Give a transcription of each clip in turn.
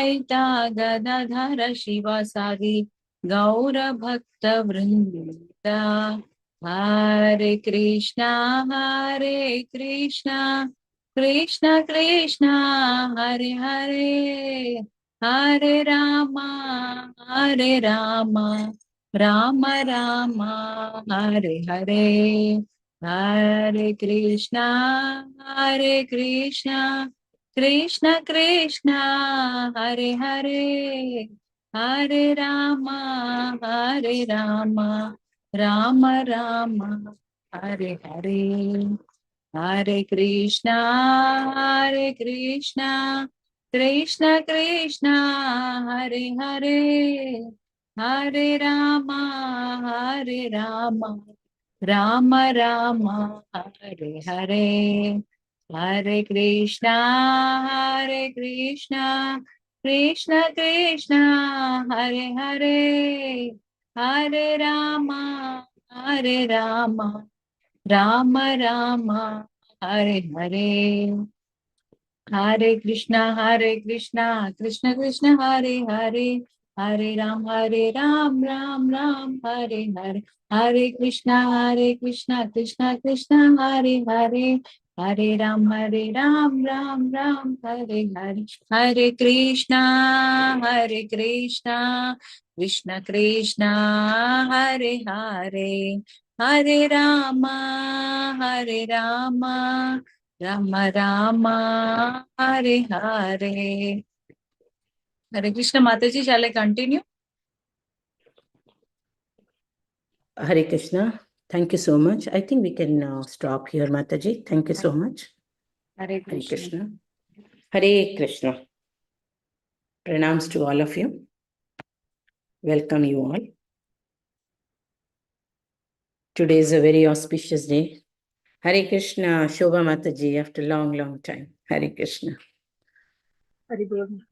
गदाधर शिवासादि गौरभक्तवृन्दा हरे कृष्णा कृष्ण कृष्ण हरे हरे हरे राम राम राम हरे हरे हरे कृष्णा कृष्ण कृष्ण हरे हरे हरे राम राम राम हरे हरे हरे कृष्णा कृष्ण कृष्ण हरे हरे हरे राम राम राम हरे हरे हरे कृष्णा कृष्ण कृष्ण हरे हरे हरे राम राम राम हरे हरे हरे कृष्णा कृष्ण कृष्ण हरे हरे हरे राम राम राम हरे हरे हरे कृष्णा कृष्ण कृष्ण हरे हरे हरे राम राम राम हरे हरे हरे कृष्णा कृष्ण कृष्ण हरे हरे हरे राम राम राम हरे हरे हरे कृष्ण माताजी, shall I continue? Hare Krishna. Thank you so much. I think we can stop here, Mataji. Thank you so much. Hare Krishna. Hare Krishna. Pranams to all of you. Welcome you all. Today is a very auspicious day. Hare Krishna, Shobha Mataji, after long time. Hare Krishna. Hare Krishna.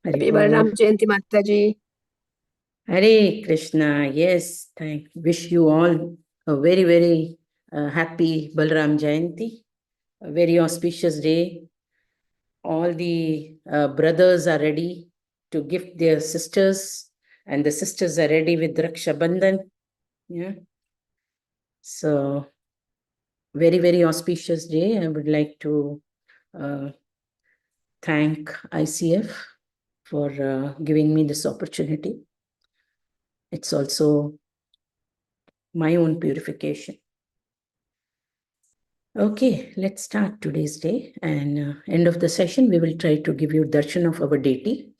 Happy Balaram Jayanti Mataji. Hare Krishna. Yes, wish you all a very happy Balaram Jayanti. A very auspicious day. All the brothers are ready to gift their sisters, and the sisters are ready with Raksha Bandhan. Yeah. So, very auspicious day. I would like to thank ICF for giving me this opportunity. It's also my own purification. Okay, let's start today's day. And end of the session, we will try to give you darshan of our deity.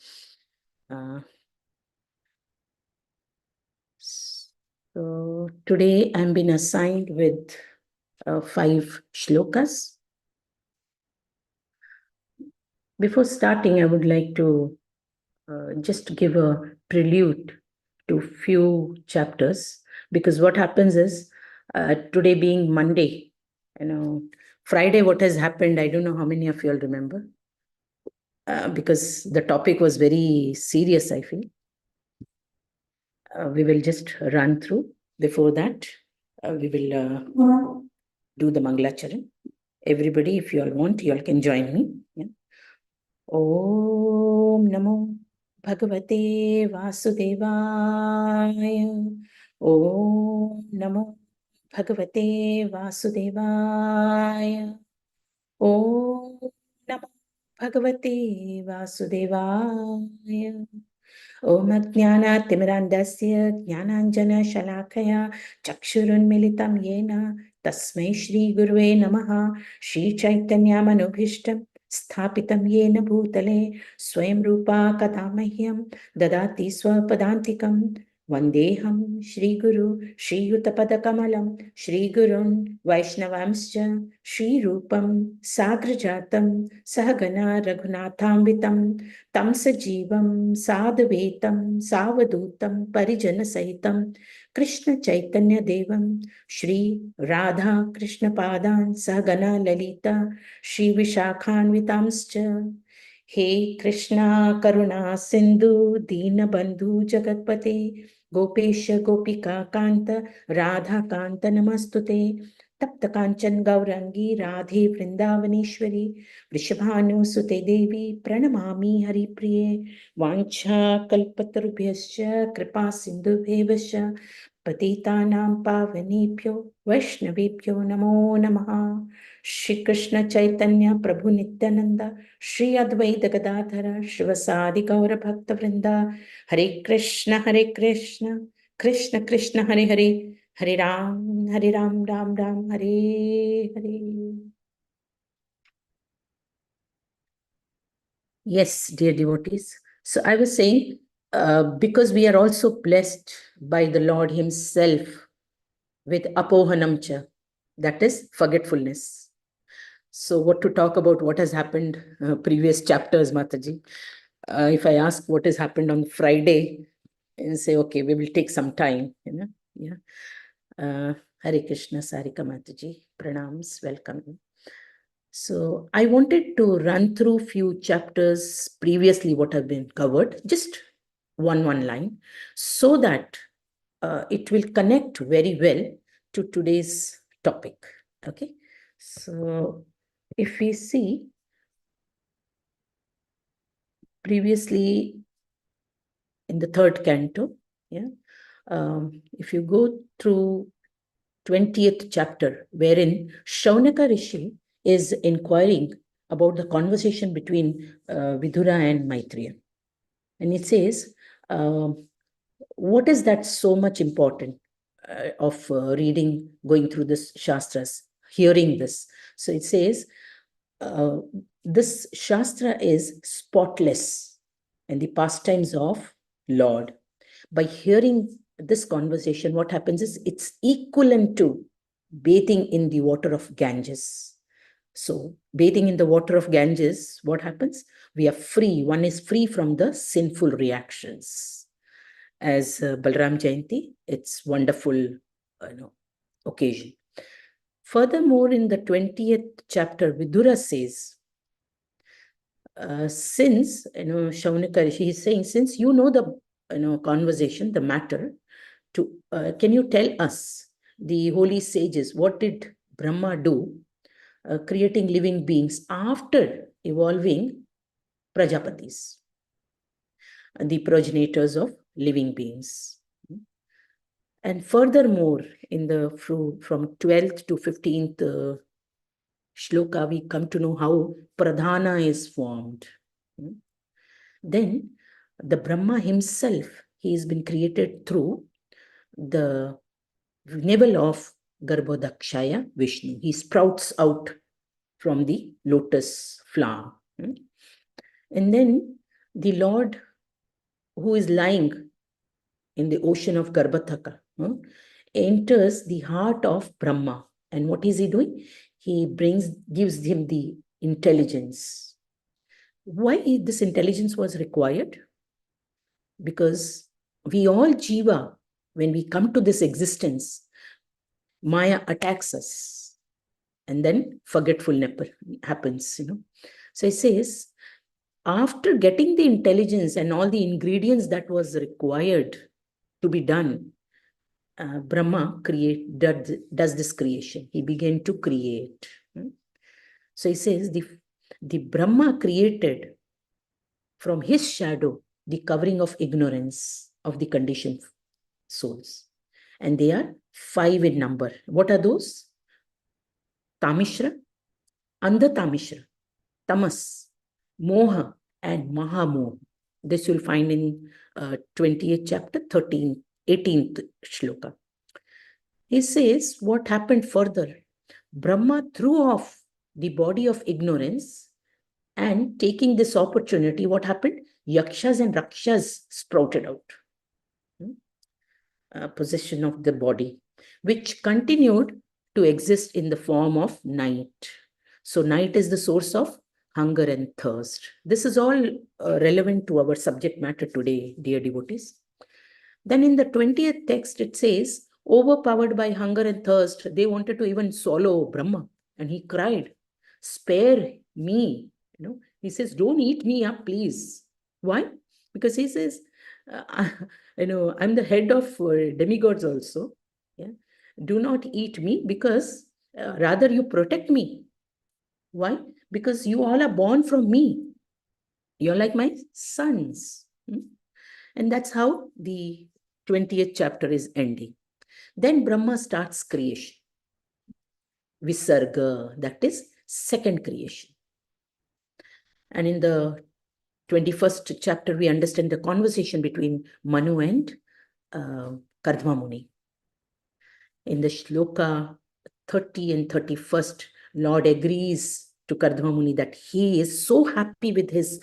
So today I'm been assigned with 5 shlokas. Before starting, I would like to just give a prelude to few chapters, because what happens is today being Monday, Friday what has happened, I don't know how many of you all remember, because the topic was very serious, I feel. We will just run through. Before that, we will do the Mangalacharan. Everybody, if you all want, you all can join me. Yeah. Om Namo Bhagavate Vasudevaya. Om Namo Bhagavate Vasudevaya. Om Namo Bhagavate Vasudevaya. Om Ajnana-timirandasya Jnananjana-shalakaya Chakshurunmilitam Yena Tasmai Shri Gurve Namaha. Shri Chaitanya Manubhishtam Sthapitam Yena Bhutale Swayam Rupa Kadamahyam Dadati Swapadantikam Vandeham Shri Guru Shri Yutapadakamalam Shri Gurun Vaishnavamscha Shri Rupam Sagrajatam Sahagana Raghunathamvitam Tam Sajivam Sadhvetam Savadutam Parijana Sahitam Krishna Chaitanya Devam Shri Radha Krishna Padan Sahagana Lalita Shri Vishakhanvitamscha. He Krishna Karuna Sindhu Dina Bandhu Jagatpate Gopesha Gopika Kanta Radha Kanta Namastute तप्त कांचन गौरंगी राधे वृंदावनेश्वरी वृषभानुसुते देवी प्रणमामि हरिप्रिये वाञ्छा कल्पतरुभ्यश्च कृपा सिन्धुभ्यश्च पतितानां पावनेभ्यो वैष्णवेभ्यो नमो नमः। श्री कृष्ण चैतन्य प्रभु नित्यानंद श्री अद्वैत गदाधर शिवसादि गौर भक्त वृंदा हरे Krishna Krishna Krishna Hare Hare Hare Ram Ram Ram Hare Hare. Yes, dear devotees. So I was saying, because we are also blessed by the Lord Himself with apohanam cha, that is forgetfulness. So what to talk about what has happened previous chapters, Mataji? If I ask what has happened on Friday, and say, okay, we will take some time, you know. Yeah. Hare Krishna, Sarika Mataji. Pranams, welcome. So I wanted to run through few chapters previously what have been covered, just one line, so that it will connect very well to today's topic. Okay. So if we see previously in the third canto, yeah, if you go through 20th chapter, wherein Shaunaka Rishi is inquiring about the conversation between Vidura and Maitreya. And it says, what is that so much important of reading, going through this Shastras, hearing this? So it says, this Shastra is spotless and the pastimes of Lord. By hearing this conversation, what happens is it's equivalent to bathing in the water of Ganges. So bathing in the water of Ganges, what happens? We are free. One is free from the sinful reactions. As Balram Jayanti, it's wonderful, occasion. Furthermore, in the 20th chapter, Vidura says, since, Shaunaka Rishi is saying, since you know the, conversation, the matter, can you tell us, the holy sages, what did Brahma do, creating living beings after evolving Prajapatis, the progenitors of living beings? And furthermore, in the from 12th to 15th shloka, we come to know how Pradhana is formed. Then the Brahma himself, he has been created through the navel of Garbhodakshaya Vishnu. He sprouts out from the lotus flower. And then the Lord, who is lying in the ocean of Garbhataka, enters the heart of Brahma. And what is he doing? He gives him the intelligence. Why this intelligence was required? Because we all jiva, when we come to this existence, Maya attacks us, and then forgetfulness happens, So it says, after getting the intelligence and all the ingredients that was required to be done, Brahma does this creation. He began to create. So he says, the Brahma created from his shadow the covering of ignorance of the conditioned souls. And they are 5 in number. What are those? Tamishra, Andha-tamishra, Tamas, Moha, and Mahamoha. This you'll find in 20th chapter, 18th shloka. He says, what happened further? Brahma threw off the body of ignorance, and taking this opportunity, what happened? Yakshas and Rakshas sprouted out. Possession of the body, which continued to exist in the form of night. So night is the source of hunger and thirst. This is all relevant to our subject matter today, dear devotees. Then in the 20th text, it says, overpowered by hunger and thirst, they wanted to even swallow Brahma. And he cried, spare me. He says, don't eat me up, please. Why? Because he says, I'm the head of demigods also. Yeah. Do not eat me, because Rather, you protect me. Why? Because you all are born from me. You're like my sons. And that's how the 20th chapter is ending. Then Brahma starts creation. Visarga, that is second creation. And in the 21st chapter, we understand the conversation between Manu and Kardama Muni. In the shloka 30 and 31st, Lord agrees to Kardama Muni that he is so happy with his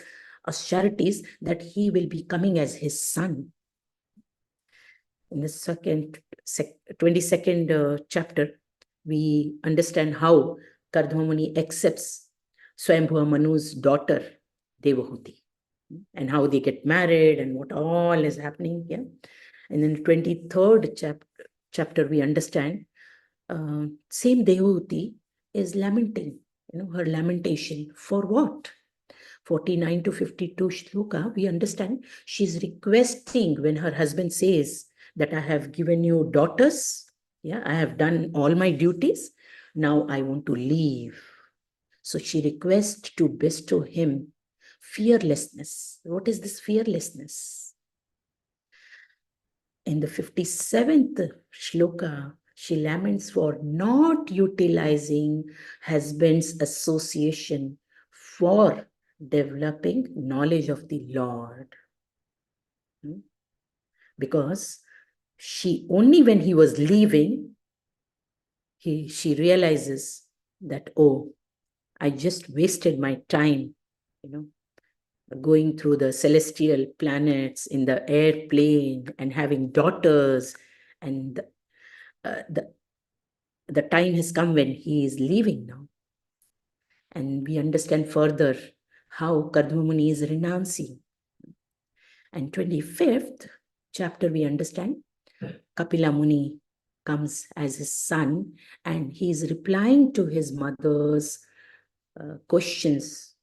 austerities that he will be coming as his son. In the 22nd chapter, we understand how Kardama Muni accepts Swayambhuva Manu's daughter, Devahuti, and how they get married and what all is happening here. And in the 23rd chapter, we understand same Devahuti is lamenting, her lamentation for what? 49 to 52 shloka, we understand she's requesting when her husband says that I have given you daughters, I have done all my duties, now I want to leave. So she requests to bestow him fearlessness. What is this fearlessness? In the 57th shloka, she laments for not utilizing husband's association for developing knowledge of the Lord. Because she, only when he was leaving, she realizes that, oh, I just wasted my time, going through the celestial planets in the airplane and having daughters, and the time has come when he is leaving now. And we understand further how Kardama Muni is renouncing. And 25th chapter, we understand Kapila Muni comes as his son, and he is replying to his mother's questions,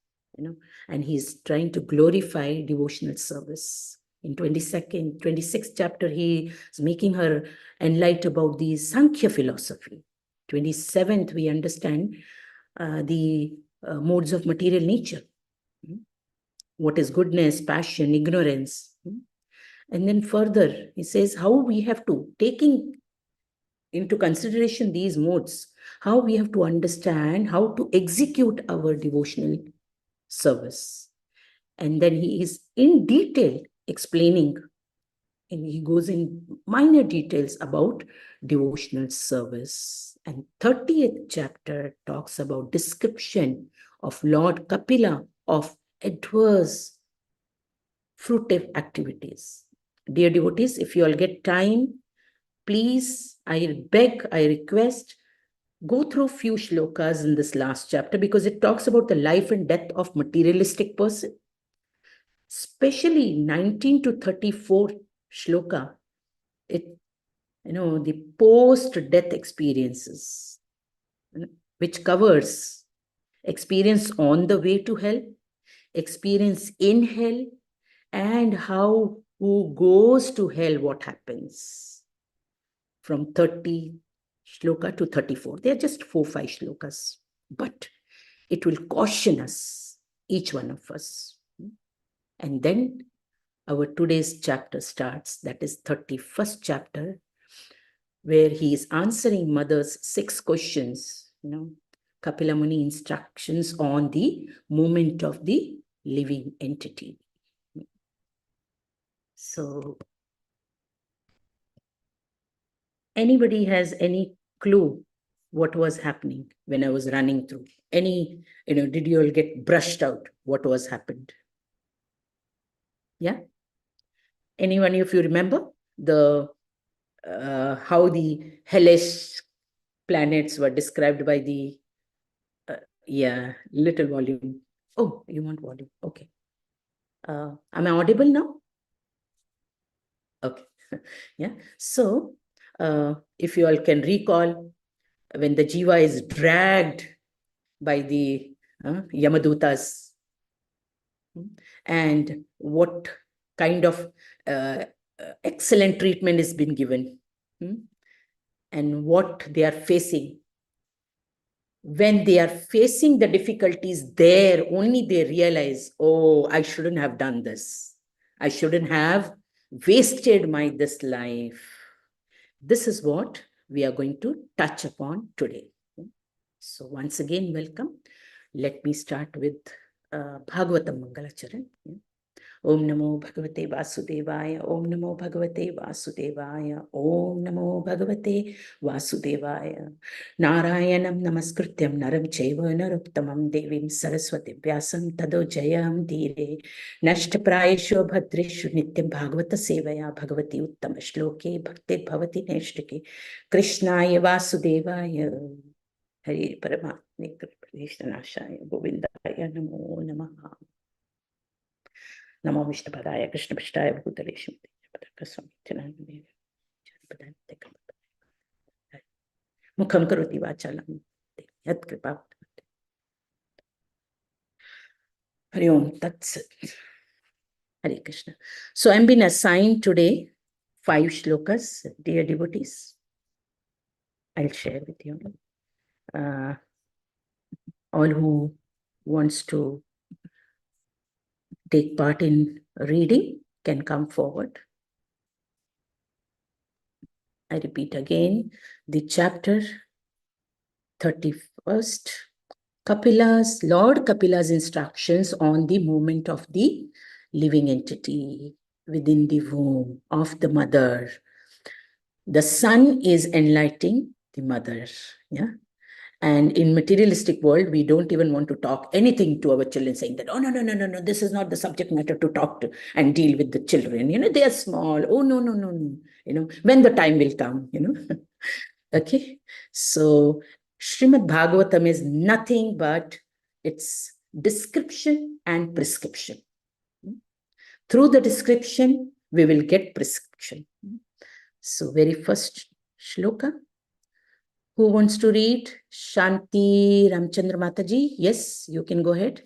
and he's trying to glorify devotional service. In 26th chapter, he is making her enlightened about the Sankhya philosophy. 27th, we understand the modes of material nature. What is goodness, passion, ignorance. And then further, he says how we have to, taking into consideration these modes, how we have to understand how to execute our devotional service. And then he is in detail explaining, and he goes in minor details about devotional service. And 30th chapter talks about description of Lord Kapila of adverse fruitive activities. Dear devotees, if you all get time, please, I beg, I request, go through few shlokas in this last chapter, because it talks about the life and death of materialistic person. Especially 19 to 34 shloka, the post-death experiences, which covers experience on the way to hell, experience in hell, and how who goes to hell, what happens. From 30 shloka to 34. They are just 4-5 shlokas. But it will caution us, each one of us. And then our today's chapter starts, that is 31st chapter, where he is answering mother's 6 questions, Kapila Muni instructions on the movement of the living entity. So, anybody has any clue what was happening when I was running through? Did you all get brushed out what was happened? Yeah? Anyone, if you remember how the hellish planets were described by the, little volume. Oh, you want volume? Okay. Am I audible now? Okay. Yeah. So, if you all can recall, when the jiva is dragged by the Yamadutas, and what kind of excellent treatment has been given, and what they are facing. when they are facing the difficulties there, only they realize, oh, I shouldn't have done this. I shouldn't have wasted this life. This is what we are going to touch upon today. So once again, welcome. Let me start with Bhagavatam Mangalacharan. Om Namo Bhagavate Vasudevaya. Om Namo Bhagavate Vasudevaya. Om Namo Bhagavate Vasudevaya. Narayanam Namaskrityam Naram Chaiva Narottamam Devim Saraswati Vyasam Tado Jayam Dire Nashtaprayeshu Bhadreshu Nityam Bhagavata Sevaya Bhagavati Uttama Shloke Bhakti Bhavati Neshtake Krishnaya Vasudevaya. Hare Paramatma Krishnashaya Govindaya Namo Namaha. Namo Vishnu Padaya Krishna Pastaya Bhutale Shimati Mukham Karoti Vachalam Yat Kripa Hari Om Tat Sat. Hare Krishna. So I'm been assigned today 5 shlokas, dear devotees. I'll share with you. All who wants to take part in reading can come forward. I repeat again, the chapter 31st, Lord Kapila's instructions on the movement of the living entity within the womb of the mother. The son is enlightening the mother. Yeah. And in materialistic world, we don't even want to talk anything to our children, saying that, oh, no, this is not the subject matter to talk to and deal with the children. They are small. Oh, no. When the time will come, Okay. So Srimad Bhagavatam is nothing but it's description and prescription. Through the description, we will get prescription. So very first shloka. Who wants to read? Shanti Ramchandra Mataji. Yes, you can go ahead.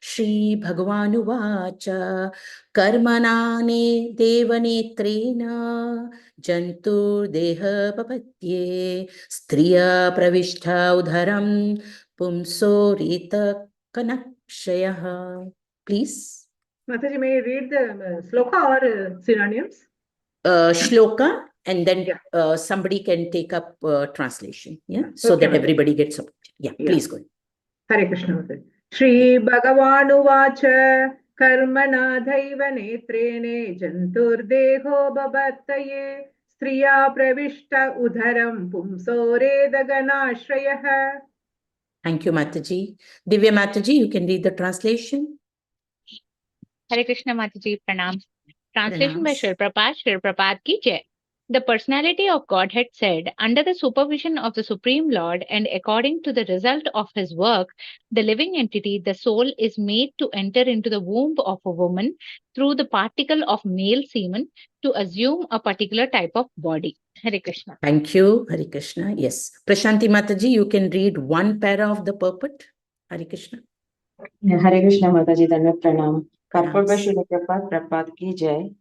Shri Bhagavanu Vacha Karmanane Devanetrena Jantur Deha Papatye Striya Pravishta Udharam Pumso Rita Kanakshayaha. Please. Mataji, may you read the sloka or synonyms? Shloka, and then somebody can take up translation, so Okay, that everybody gets up. Please go ahead. Hare Krishna Mataji. Shri Bhagavanu Vacha Karmana Daiva Netrene Jantur Deho Babattaye Striya Pravishta Udharam Pumso Redaganashrayah. Thank you, Mataji. Divya Mataji, you can read the translation. Hare Krishna Mataji, pranam. Translation by Pranams. Shri Prabhupada ki jai. The personality of Godhead said, under the supervision of the Supreme Lord and according to the result of his work, the living entity, the soul, is made to enter into the womb of a woman through the particle of male semen to assume a particular type of body. Hare Krishna. Thank you, Hare Krishna. Yes. Prashanti Mataji, you can read one para of the purport. Hare Krishna. Hare Krishna Mataji, Dandavat Pranam. Purport by Pranams. Srila Prabhupada ki jai.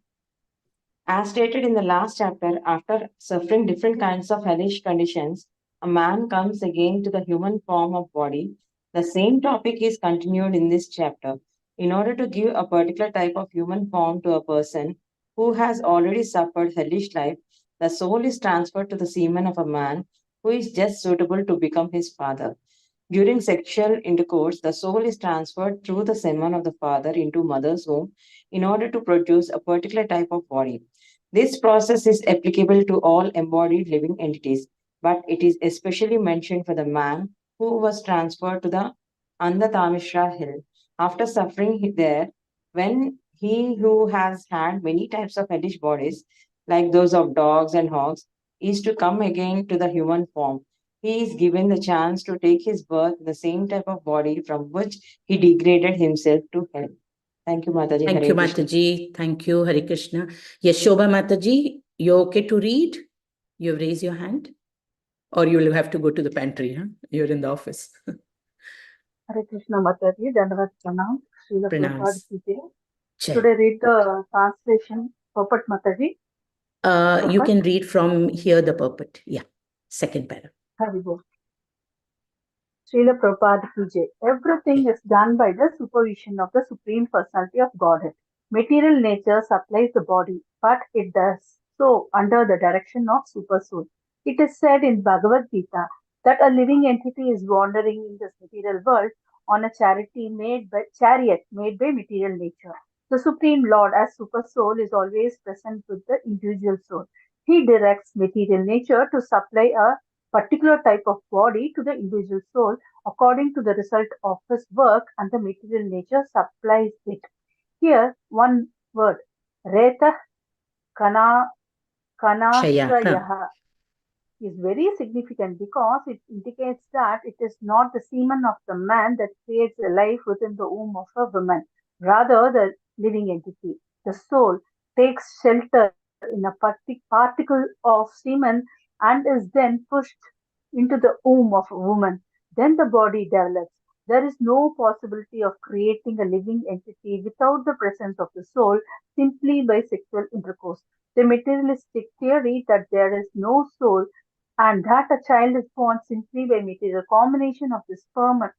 As stated in the last chapter, after suffering different kinds of hellish conditions, a man comes again to the human form of body. The same topic is continued in this chapter. In order to give a particular type of human form to a person who has already suffered hellish life, the soul is transferred to the semen of a man who is just suitable to become his father. During sexual intercourse, the soul is transferred through the semen of the father into mother's womb in order to produce a particular type of body. This process is applicable to all embodied living entities, but it is especially mentioned for the man who was transferred to the Andathamishra hill. After suffering there, when he who has had many types of hellish bodies, like those of dogs and hogs, is to come again to the human form, he is given the chance to take his birth in the same type of body from which he degraded himself to hell. Thank you, Mataji. Thank you, Mataji. Thank you, Hare Krishna. Yes, Shobha Mataji, you okay to read? You have raised your hand? Or you will have to go to the pantry, huh? You're in the office. Hare Krishna Mataji, Dandavat Pranam, Srila Prabhupada Pranams. ki Jai. Today read the translation, purport Mataji. You can read from here the purport. Yeah, second para. Hari Bol. Srila Prabhupada ki jai. Everything is done by the supervision of the Supreme Personality of Godhead. Material nature supplies the body, but it does so under the direction of Super Soul. It is said in Bhagavad Gita that a living entity is wandering in this material world on a chariot made by material nature. The Supreme Lord, as Super Soul, is always present with the individual soul. He directs material nature to supply a particular type of body to the individual soul according to the result of his work, and the material nature supplies it. Here, one word, Reta Kana Shaya. Kanashayaha, is very significant because it indicates that it is not the semen of the man that creates a life within the womb of a woman, rather the living entity. The soul takes shelter in a particle of semen and is then pushed into the womb of a woman. Then the body develops. There is no possibility of creating a living entity without the presence of the soul simply by sexual intercourse. The materialistic theory that there is no soul and that a child is born simply by material combination of the sperm and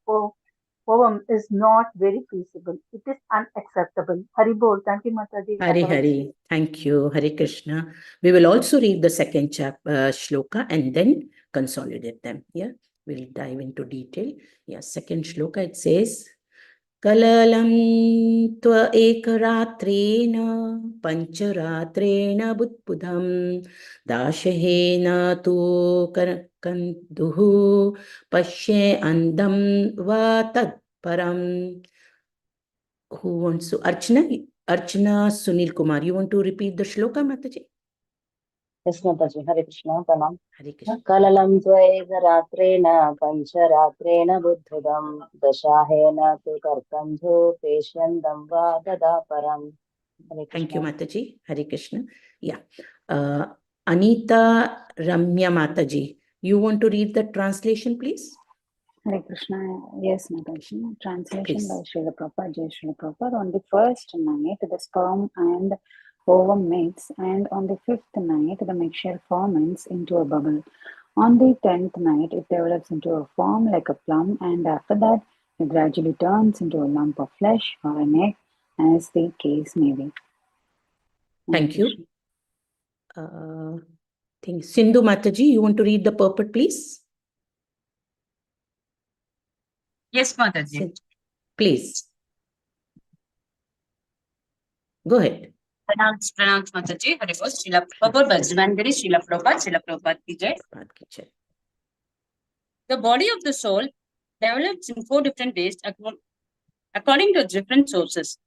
ovum is not very feasible. It is unacceptable. Haribol, thank you, Mataji. Hari. Thank you, Hare Krishna. We will also read the second shloka and then consolidate them. Yeah, we'll dive into detail. Yeah, second shloka, it says, Kalalam tva ekaratrena pancharathrena budbudham dashahena tu kanduhu pashe andam va tad param. Who wants to? Archana Sunil Kumar, you want to repeat the shloka, Mataji? Yes, Mataji. Hare Krishna. Pranam. Hare Krishna. Kalalam tvega ratrena pancharatrena buddhudam dashahena tu karkandhu peshyandam va dadaparam. Hare Thank you, Krishna. Mataji. Hare Krishna. Yeah. Anita Ramya Mataji, you want to read the translation, please? Hare Krishna. Yes, Mataji. Translation Please. by Srila Prabhupada, Jai Srila Prabhupada. On the first night, the sperm and ovum mix, and on the fifth night, the mixture ferments into a bubble. On the 10th night, it develops into a form like a plum, and after that, it gradually turns into a lump of flesh or an egg, as the case may be. Thank you. Sindhu Mataji, you want to read the purport, please? Yes, Mataji. Please. Go ahead. Pronounce Mataji. Hare Krishna. Srila Prabhupada, Vajramangari, Srila Prabhupada ki jai. The body of the soul develops in 4 different ways according to different sources.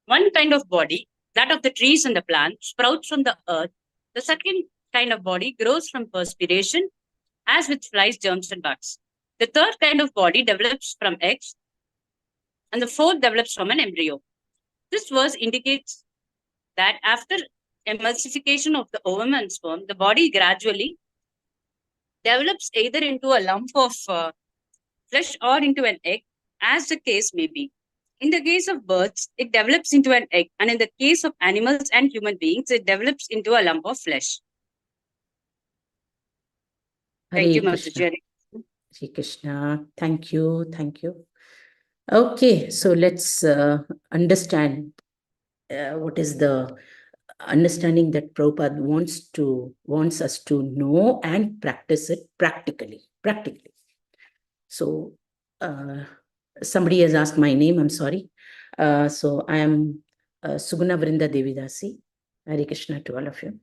One kind of body, that of the trees and the plants, sprouts from the earth. The second kind of body grows from perspiration, as with flies, germs, and bugs. The third kind of body develops from eggs, and the fourth develops from an embryo. This verse indicates that after emulsification of the ovum and sperm, the body gradually develops either into a lump of flesh or into an egg, as the case may be. In the case of birds, it develops into an egg, and in the case of animals and human beings, it develops into a lump of flesh. Thank you, Mataji. Hare Krishna. Thank you. Thank you. Okay, so let's understand what is the understanding that Prabhupada wants us to know and practice it practically. So somebody has asked my name, I'm sorry. So I am Suguna Vrinda Devidasi. Hare Krishna to all of you.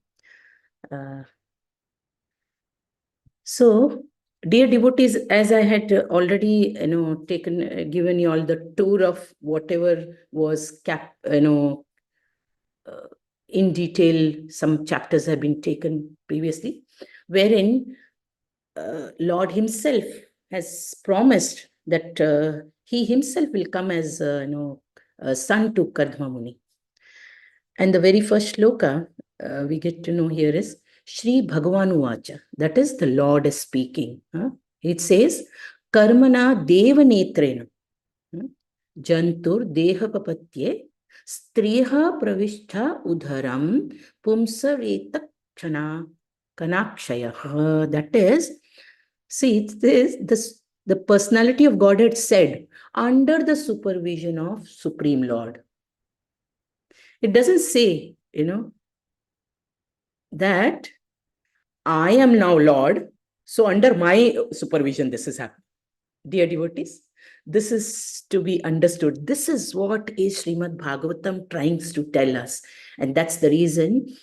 So, dear devotees, as I had already, given you all the tour of whatever was in detail, some chapters have been taken previously, wherein Lord himself has promised that he himself will come as a son to Kardama Muni. And the very first shloka we get to know here is Shri Bhagavanu Vacha. That is, the Lord is speaking. It says, Karmana Devanetrena Jantur Deha Papatye Striha Pravishtha Udharam Pumsareta Chana Kanakshaya. That is, see, this the personality of Godhead said, under the supervision of Supreme Lord. It doesn't say, that I am now Lord, so under my supervision this is happening. Dear devotees, this is to be understood. This is what is Srimad Bhagavatam trying to tell us. And that's the reason,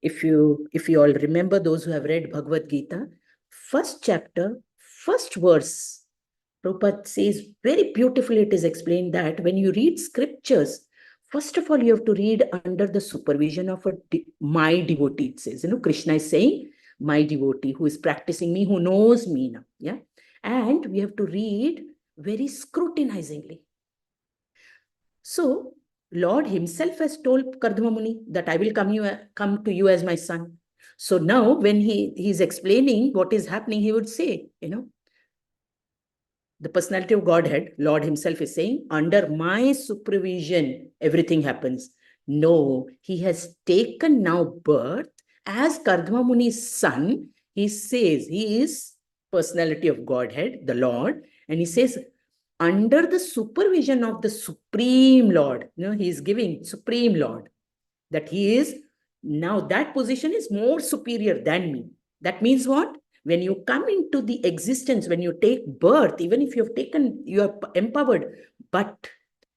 if you all remember, those who have read Bhagavad Gita, first chapter, first verse, Prabhupada says very beautifully, it is explained that when you read scriptures, first of all, you have to read under the supervision of my devotee. It says, Krishna is saying, my devotee who is practicing me, who knows me now. Yeah. And we have to read very scrutinizingly. So, Lord himself has told Kardama Muni that I will come to you as my son. So now when he's explaining what is happening, he would say, the personality of Godhead, Lord himself is saying, under my supervision, everything happens. No, he has taken now birth as Kardama Muni's son. He says he is personality of Godhead, the Lord. And he says, under the supervision of the Supreme Lord, he is giving Supreme Lord, that he is, now that position is more superior than me. That means what? When you come into the existence, when you take birth, even if you are empowered, but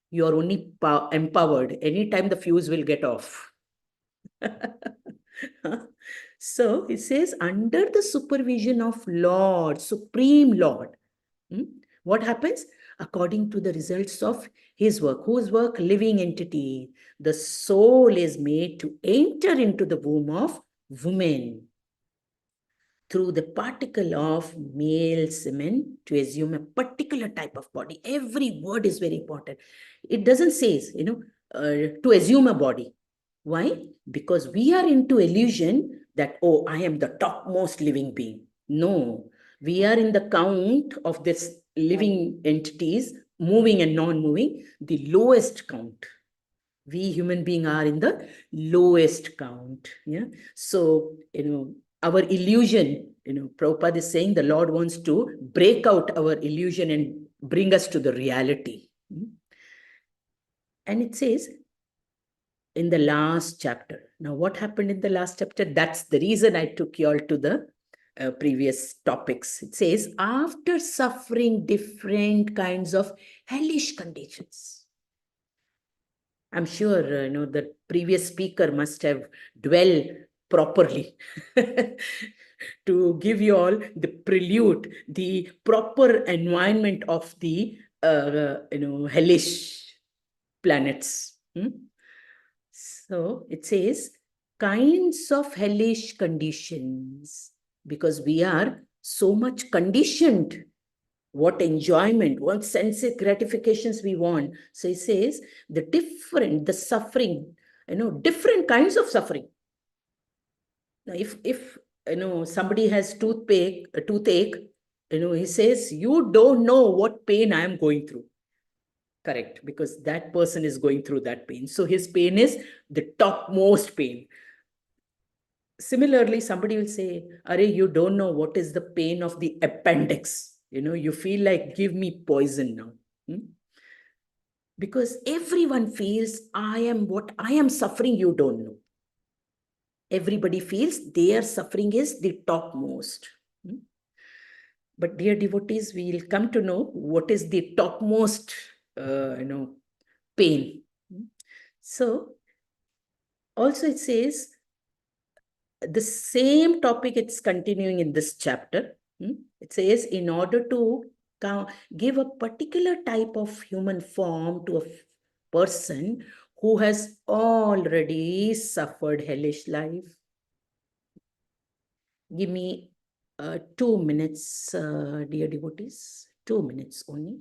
you are only empowered anytime the fuse will get off. So it says, under the supervision of Lord, Supreme Lord. What happens? According to the results of his work. Whose work? Living entity. The soul is made to enter into the womb of woman through the particle of male semen to assume a particular type of body. Every word is very important. It doesn't say, to assume a body. Why? Because we are into illusion that, oh, I am the topmost living being. No, we are in the count of this living entities, moving and non-moving, the lowest count. We human beings are in the lowest count. Yeah. So, our illusion, Prabhupada is saying the Lord wants to break out our illusion and bring us to the reality. And it says in the last chapter. Now, what happened in the last chapter? That's the reason I took you all to the previous topics. It says, after suffering different kinds of hellish conditions. I'm sure, the previous speaker must have dwelled properly to give you all the prelude, the proper environment of the, hellish planets. So it says, kinds of hellish conditions, because we are so much conditioned. What enjoyment, what sense gratifications we want. So he says the suffering, different kinds of suffering. Now, if somebody has toothache, he says, you don't know what pain I am going through. Correct, because that person is going through that pain. So his pain is the topmost pain. Similarly, somebody will say, Are, you don't know what is the pain of the appendix. You feel like, give me poison now. Because everyone feels, what I am suffering, you don't know. Everybody feels their suffering is the topmost. But dear devotees, we will come to know what is the topmost, pain. So, also it says, the same topic, it's continuing in this chapter. It says, in order to give a particular type of human form to a person who has already suffered hellish life. Give me 2 minutes, dear devotees, 2 minutes only.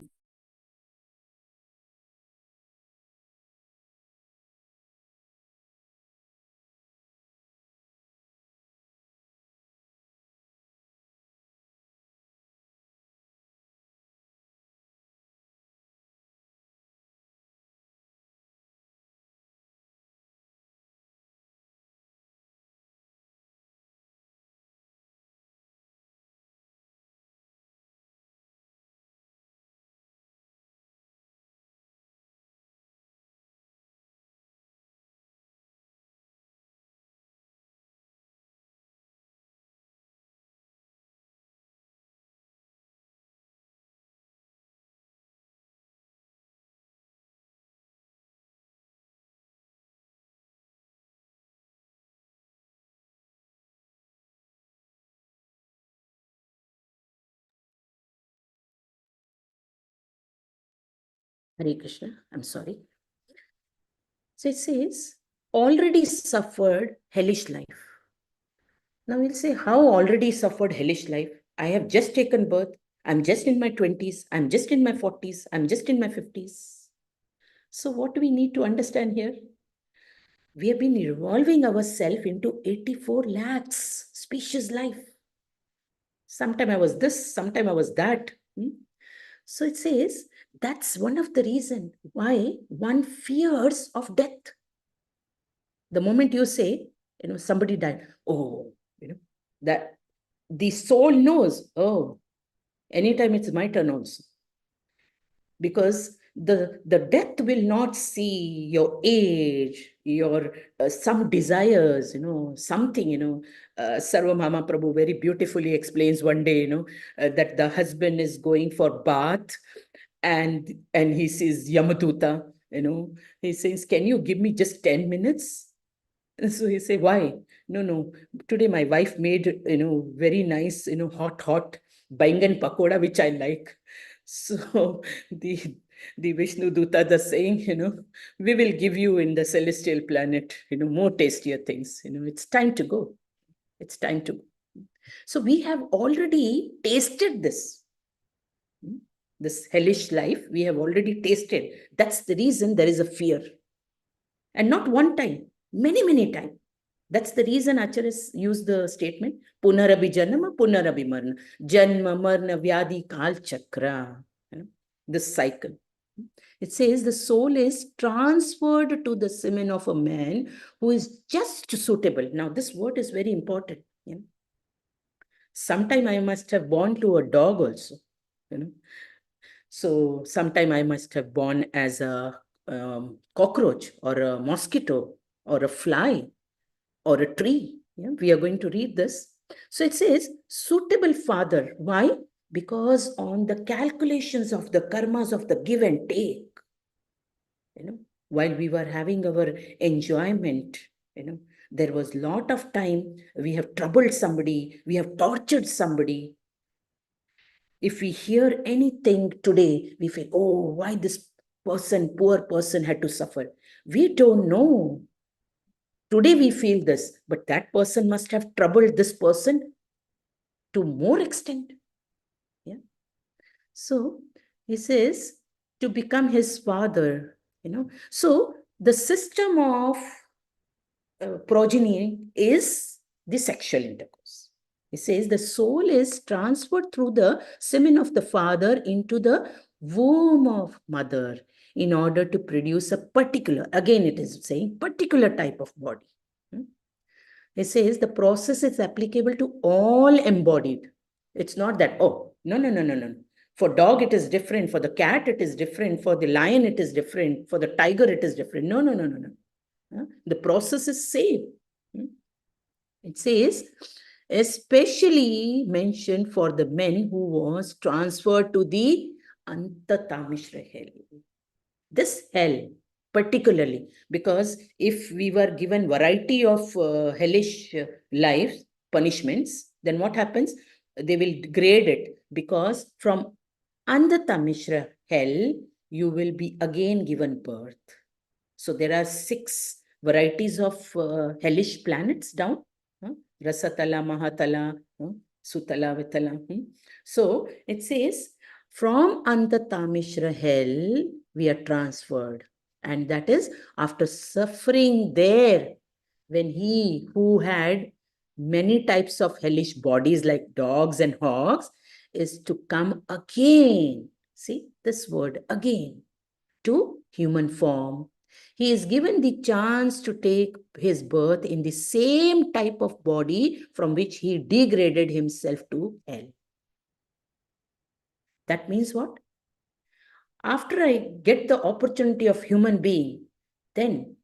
Hare Krishna, I'm sorry. So it says, already suffered hellish life. Now we'll say, how already suffered hellish life? I have just taken birth. I'm just in my 20s. I'm just in my 40s. I'm just in my 50s. So what do we need to understand here? We have been revolving ourselves into 84 lakhs species life. Sometime I was this, sometime I was that. So it says, that's one of the reasons why one fears of death. The moment you say, somebody died, oh, that the soul knows, oh, anytime it's my turn also. Because the death will not see your age, your some desires, something, Sarva Mama Prabhu very beautifully explains one day, that the husband is going for bath and he says, Yamaduta, he says, can you give me just 10 minutes? So he say, why? No. Today my wife made, very nice, hot bangan pakoda, which I like. So the Vishnu Dutas are saying, we will give you in the celestial planet, more tastier things. It's time to go. It's time to go. So we have already tasted this. This hellish life, we have already tasted. That's the reason there is a fear. And not one time, many times. That's the reason Acharyas used the statement, Punarabi Janama, Punarabi Marna. Janma, Marna, Vyadi, Kal Chakra. This cycle. It says the soul is transferred to the semen of a man who is just suitable. Now, this word is very important. Sometime I must have born to a dog also. So sometime I must have born as a cockroach or a mosquito or a fly or a tree. We are going to read this. So it says, suitable father. Why? Because on the calculations of the karmas of the give and take, while we were having our enjoyment, there was a lot of time we have troubled somebody, we have tortured somebody. If we hear anything today, we feel, oh, why this person, poor person had to suffer? We don't know. Today we feel this, but that person must have troubled this person to more extent. So he says to become his father, So the system of progeny is the sexual intercourse. He says the soul is transferred through the semen of the father into the womb of mother in order to produce a particular, again it is saying, particular type of body. It says the process is applicable to all embodied. It's not that, oh, no. For dog, it is different. For the cat, it is different. For the lion, it is different. For the tiger, it is different. No. The process is same. It says, especially mentioned for the men who was transferred to the Antatamishra hell. This hell, particularly, because if we were given variety of hellish lives, punishments, then what happens? They will grade it, because from Antatamishra hell, you will be again given birth. So there are 6 varieties of hellish planets down. Rasatala, Mahatala, Sutala, Vitala. So it says, from Antatamishra hell, we are transferred. And that is after suffering there, when he who had many types of hellish bodies like dogs and hogs is to come again. See this word, again, to human form. He is given the chance to take his birth in the same type of body from which he degraded himself to hell. That means what? After I get the opportunity of human being, then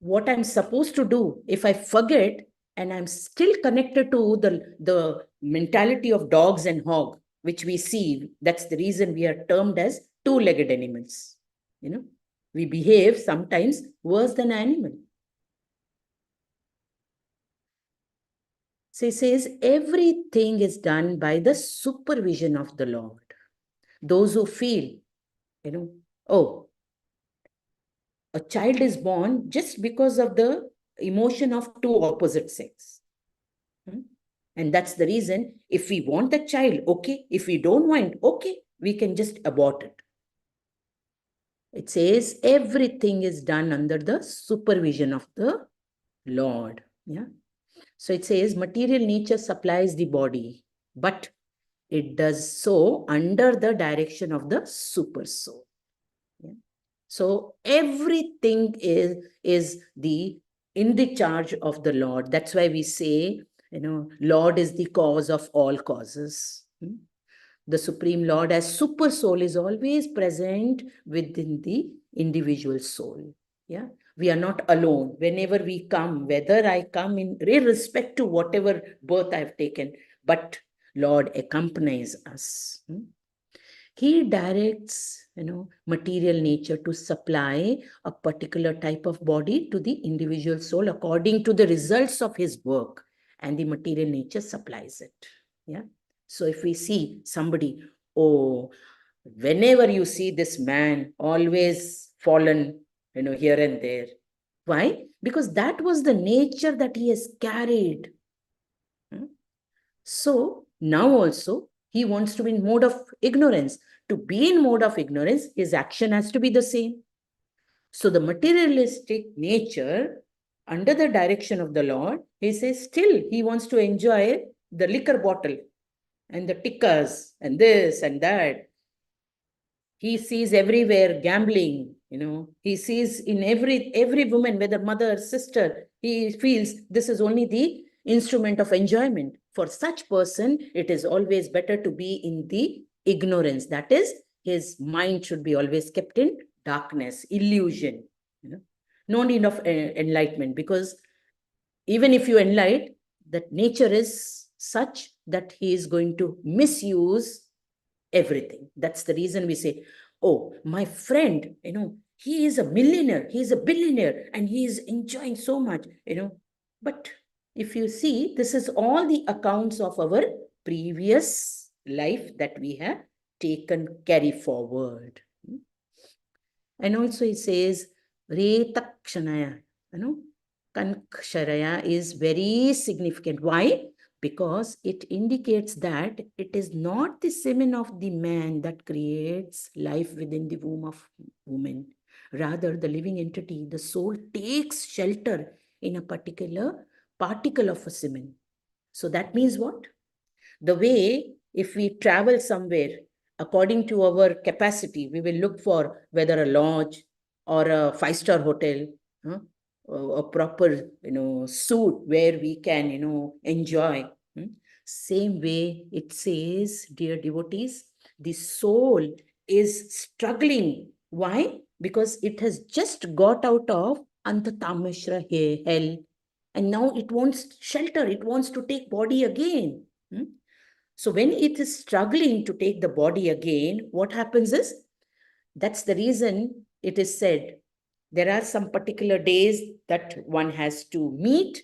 what I'm supposed to do, if I forget and I'm still connected to the mentality of dogs and hog, which we see, that's the reason we are termed as two-legged animals. We behave sometimes worse than animal. So he says, everything is done by the supervision of the Lord. Those who feel, oh, a child is born just because of the emotion of two opposite sex. And that's the reason, if we want the child, okay. If we don't want, okay, we can just abort it. It says everything is done under the supervision of the Lord. Yeah. So it says material nature supplies the body, but it does so under the direction of the super soul. Yeah. So everything is in the charge of the Lord. That's why we say, Lord is the cause of all causes. The Supreme Lord as super soul is always present within the individual soul. Yeah. We are not alone. Whenever we come, whether I come in respect to whatever birth I've taken, but Lord accompanies us. He directs, material nature to supply a particular type of body to the individual soul according to the results of his work, and the material nature supplies it. Yeah. So if we see somebody, oh, whenever you see this man always fallen, here and there. Why? Because that was the nature that he has carried. So now also he wants to be in mode of ignorance. To be in mode of ignorance, his action has to be the same. So the materialistic nature, under the direction of the Lord, he says still he wants to enjoy the liquor bottle and the tickers and this and that. He sees everywhere gambling, he sees in every woman, whether mother, sister, he feels this is only the instrument of enjoyment. For such person, it is always better to be in the ignorance. That is, his mind should be always kept in darkness, illusion. No need of enlightenment, because even if you enlighten, that nature is such that he is going to misuse everything. That's the reason we say, oh, my friend, he is a millionaire, he is a billionaire, and he is enjoying so much, But if you see, this is all the accounts of our previous life that we have taken, carry forward. And also it says, Retakshanaya, Kanksharaya is very significant. Why? Because it indicates that it is not the semen of the man that creates life within the womb of woman. Rather, the living entity, the soul, takes shelter in a particular particle of a semen. So that means what? The way, if we travel somewhere, according to our capacity, we will look for whether a lodge or a five-star hotel, a proper, suit where we can, enjoy. Same way it says, dear devotees, the soul is struggling. Why? Because it has just got out of Antatamashra hell, and now it wants shelter. It wants to take body again. So when it is struggling to take the body again, what happens is, that's the reason it is said, there are some particular days that one has to meet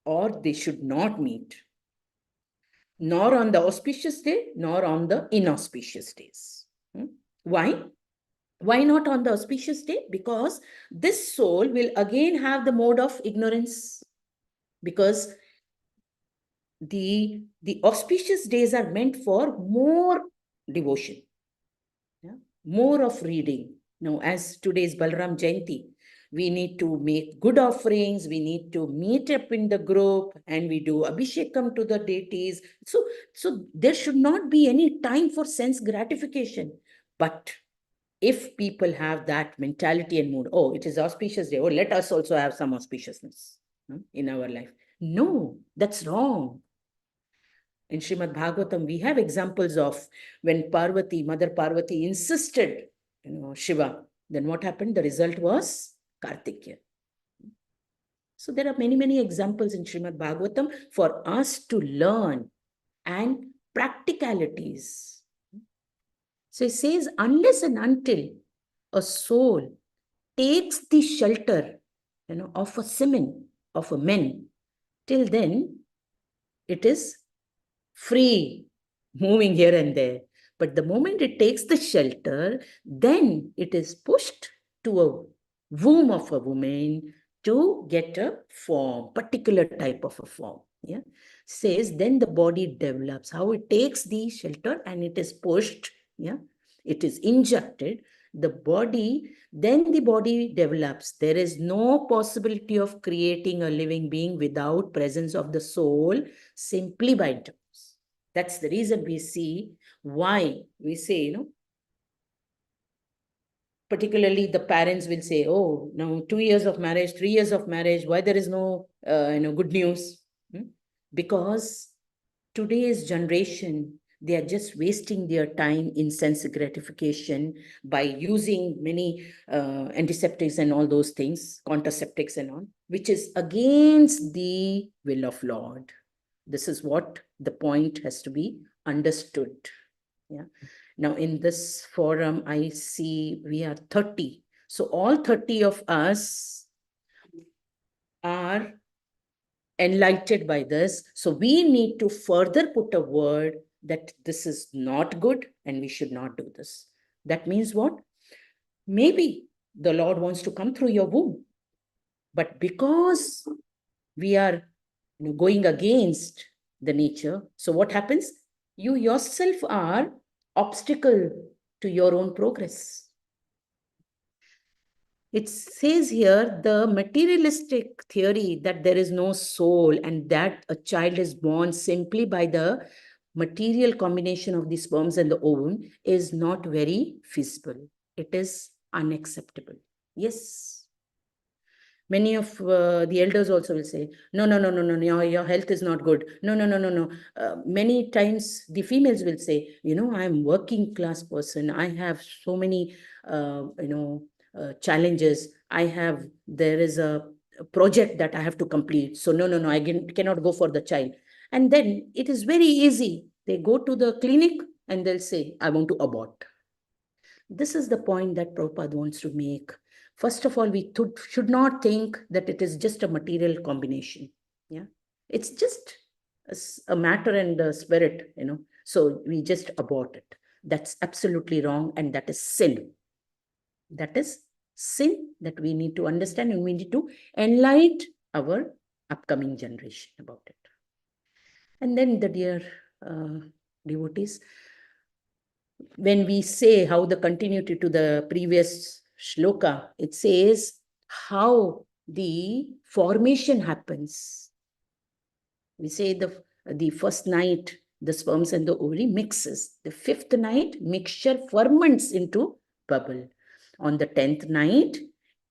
or they should not meet. Nor on the auspicious day, nor on the inauspicious days. Why? Why not on the auspicious day? Because this soul will again have the mode of ignorance. Because the auspicious days are meant for more devotion, more of reading. Now, as today's Balram Jayanti, we need to make good offerings, we need to meet up in the group, and we do abhishekam to the deities. So there should not be any time for sense gratification. But if people have that mentality and mood, oh, it is auspicious day, oh, let us also have some auspiciousness in our life. No, that's wrong. In Srimad Bhagavatam, we have examples of when Parvati, Mother Parvati, insisted, Shiva. Then what happened? The result was Kartikya. So there are many, many examples in Srimad Bhagavatam for us to learn, and practicalities. So it says, unless and until a soul takes the shelter, of a semen, of a man, till then it is free, moving here and there. But the moment it takes the shelter, then it is pushed to a womb of a woman to get a form, particular type of a form. Yeah, says then the body develops. How it takes the shelter and it is pushed. Yeah, it is injected. The body, then the body develops. There is no possibility of creating a living being without presence of the soul simply by terms. That's the reason we see why we say, particularly the parents will say, oh, now 2 years of marriage, 3 years of marriage, why there is no, good news? Because today's generation, they are just wasting their time in sense gratification by using many antiseptics and all those things, contraceptics and all, which is against the will of Lord. This is what the point has to be understood. Yeah. Now in this forum, I see we are 30. So all 30 of us are enlightened by this. So we need to further put a word that this is not good and we should not do this. That means what? Maybe the Lord wants to come through your womb, but because we are going against the nature, so what happens? You yourself are obstacle to your own progress. It says here the materialistic theory that there is no soul and that a child is born simply by the material combination of the sperms and the ovum is not very feasible. It is unacceptable. Yes. Many of the elders also will say, no, your health is not good. No. Many times the females will say, I'm working class person. I have so many, challenges. There is a project that I have to complete. So no, I cannot go for the child. And then it is very easy. They go to the clinic and they'll say, I want to abort. This is the point that Prabhupada wants to make. First of all, we should not think that it is just a material combination. Yeah, it's just a matter and a spirit, So we just abort it. That's absolutely wrong, and that is sin. That is sin that we need to understand, and we need to enlighten our upcoming generation about it. And then the dear devotees, when we say how the continuity to the previous shloka, it says how the formation happens. We say the first night, the sperms and the ovary mixes. The 5th night, mixture ferments into bubble. On the 10th night,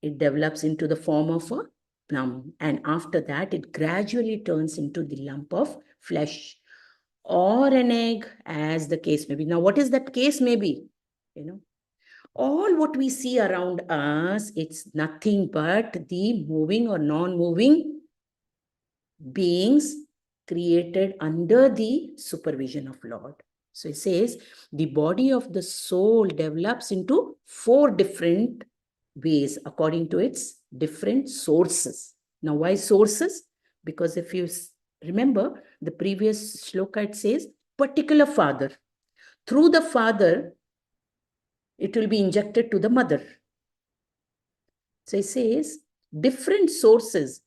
it develops into the form of a plum. And after that, it gradually turns into the lump of flesh or an egg, as the case may be. Now, what is that case may be? All what we see around us, it's nothing but the moving or non-moving beings created under the supervision of Lord. So it says the body of the soul develops into 4 different ways according to its different sources. Now, why sources? Because if you remember the previous shloka, it says particular father. Through the father, it will be injected to the mother. So it says different sources.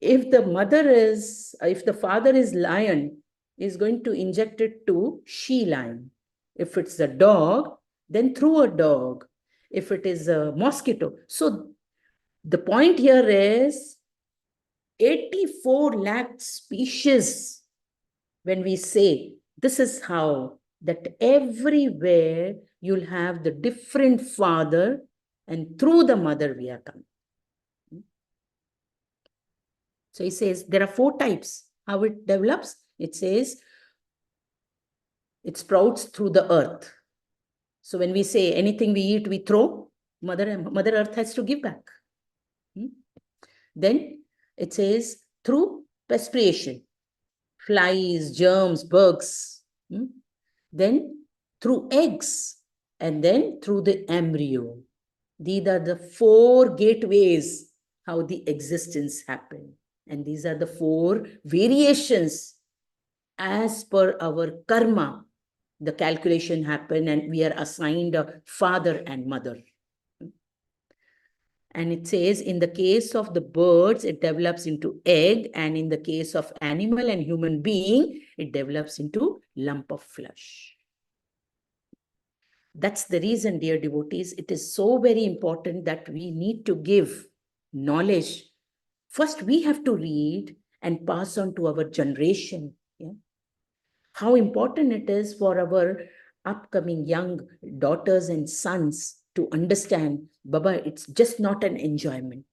If the father is lion, is going to inject it to she lion. If it's a dog, then through a dog. If it is a mosquito. So the point here is 84 lakh species. When we say this is how that everywhere you'll have the different father and through the mother we are coming. So he says there are 4 types. How it develops? It says it sprouts through the earth. So when we say anything we eat, we throw, Mother Earth has to give back. Then it says through perspiration, flies, germs, bugs. Then through eggs, and then through the embryo. These are the 4 gateways how the existence happened. And these are the 4 variations as per our karma. The calculation happened and we are assigned a father and mother. And it says, in the case of the birds, it develops into egg. And in the case of animal and human being, it develops into lump of flesh. That's the reason, dear devotees, it is so very important that we need to give knowledge. First, we have to read and pass on to our generation. Yeah? How important it is for our upcoming young daughters and sons to understand, Baba, it's just not an enjoyment.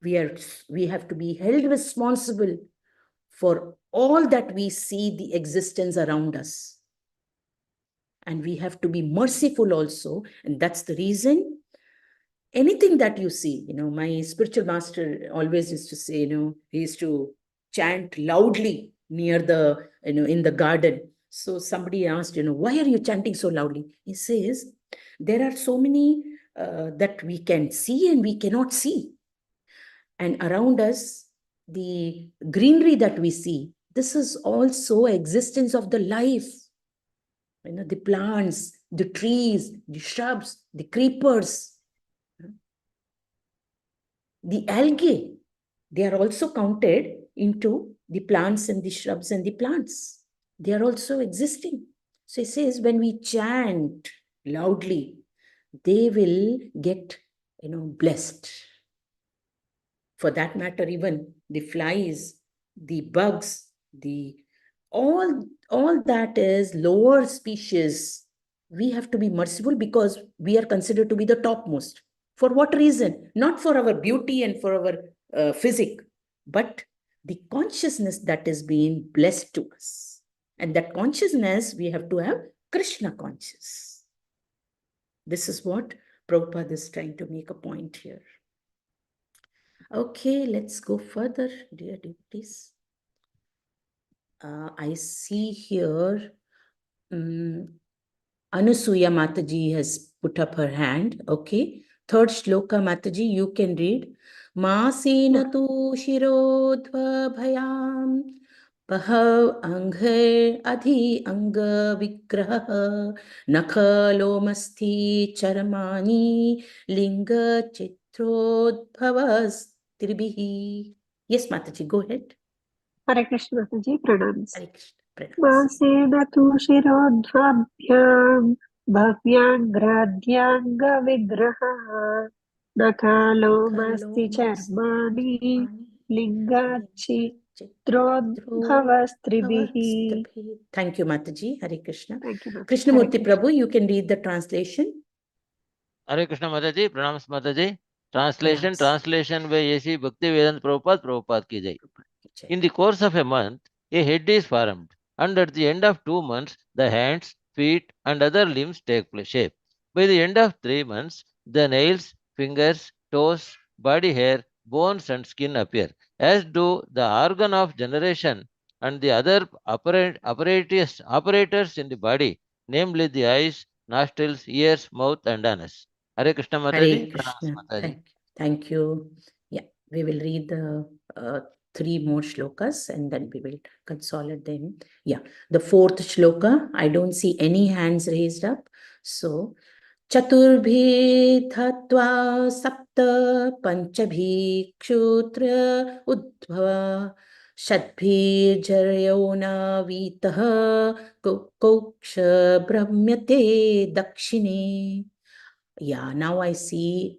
We have to be held responsible for all that we see the existence around us. And we have to be merciful also. And that's the reason anything that you see, my spiritual master always used to say, he used to chant loudly near the, in the garden. So somebody asked, why are you chanting so loudly? He says, there are so many that we can see and we cannot see. And around us, the greenery that we see, this is also existence of the life. The plants, the trees, the shrubs, the creepers, the algae, they are also counted into the plants and the shrubs and the plants. They are also existing. So it says, when we chant loudly, they will get, blessed. For that matter, even the flies, the bugs, all that is lower species. We have to be merciful because we are considered to be the topmost. For what reason? Not for our beauty and for our physique, but the consciousness that is being blessed to us. And that consciousness, we have to have Krishna conscious. This is what Prabhupada is trying to make a point here. Okay, let's go further, dear devotees. I see here Anusuya Mataji has put up her hand. Okay. Third shloka, Mataji, you can read. Masena tu shirodva bhayam pahav anghe adhi anga vigraha nakhalo masti charamani linga chitrodbhavas tribihi. Yes, Mataji, go ahead. Hare Krishna Mataji, pranams. Hare Krishna, pranams. Masena tu shirodhvabhyam bhavyangradhyanga vigraha nakalo masti charmani lingachi trodbhavastribihi. Thank you, Mataji. Hare Krishna. Thank you, Mataji. Krishnamurti Prabhu, you can read the translation. Hare Krishna Mataji, pranams Mataji. Translation by A.C. Bhaktivedanta Prabhupada ki jai. In the course of a month, a head is formed, and at the end of 2 months, the hands, feet, and other limbs take shape. By the end of 3 months, the nails, fingers, toes, body hair, bones, and skin appear, as do the organ of generation and the other operators in the body, namely the eyes, nostrils, ears, mouth, and anus. Hare Krishna Mataji. Hare Krishna. Thank you. Yeah, we will read the 3 more shlokas and then we will consolidate them. Yeah, the 4th shloka, I don't see any hands raised up. So, Chaturbhi Thatva Sapta Panchabhi Kshutra Udbhava Shadbhi Jaryona Vitaha Koksha Brahmyate Dakshine. Yeah, now I see.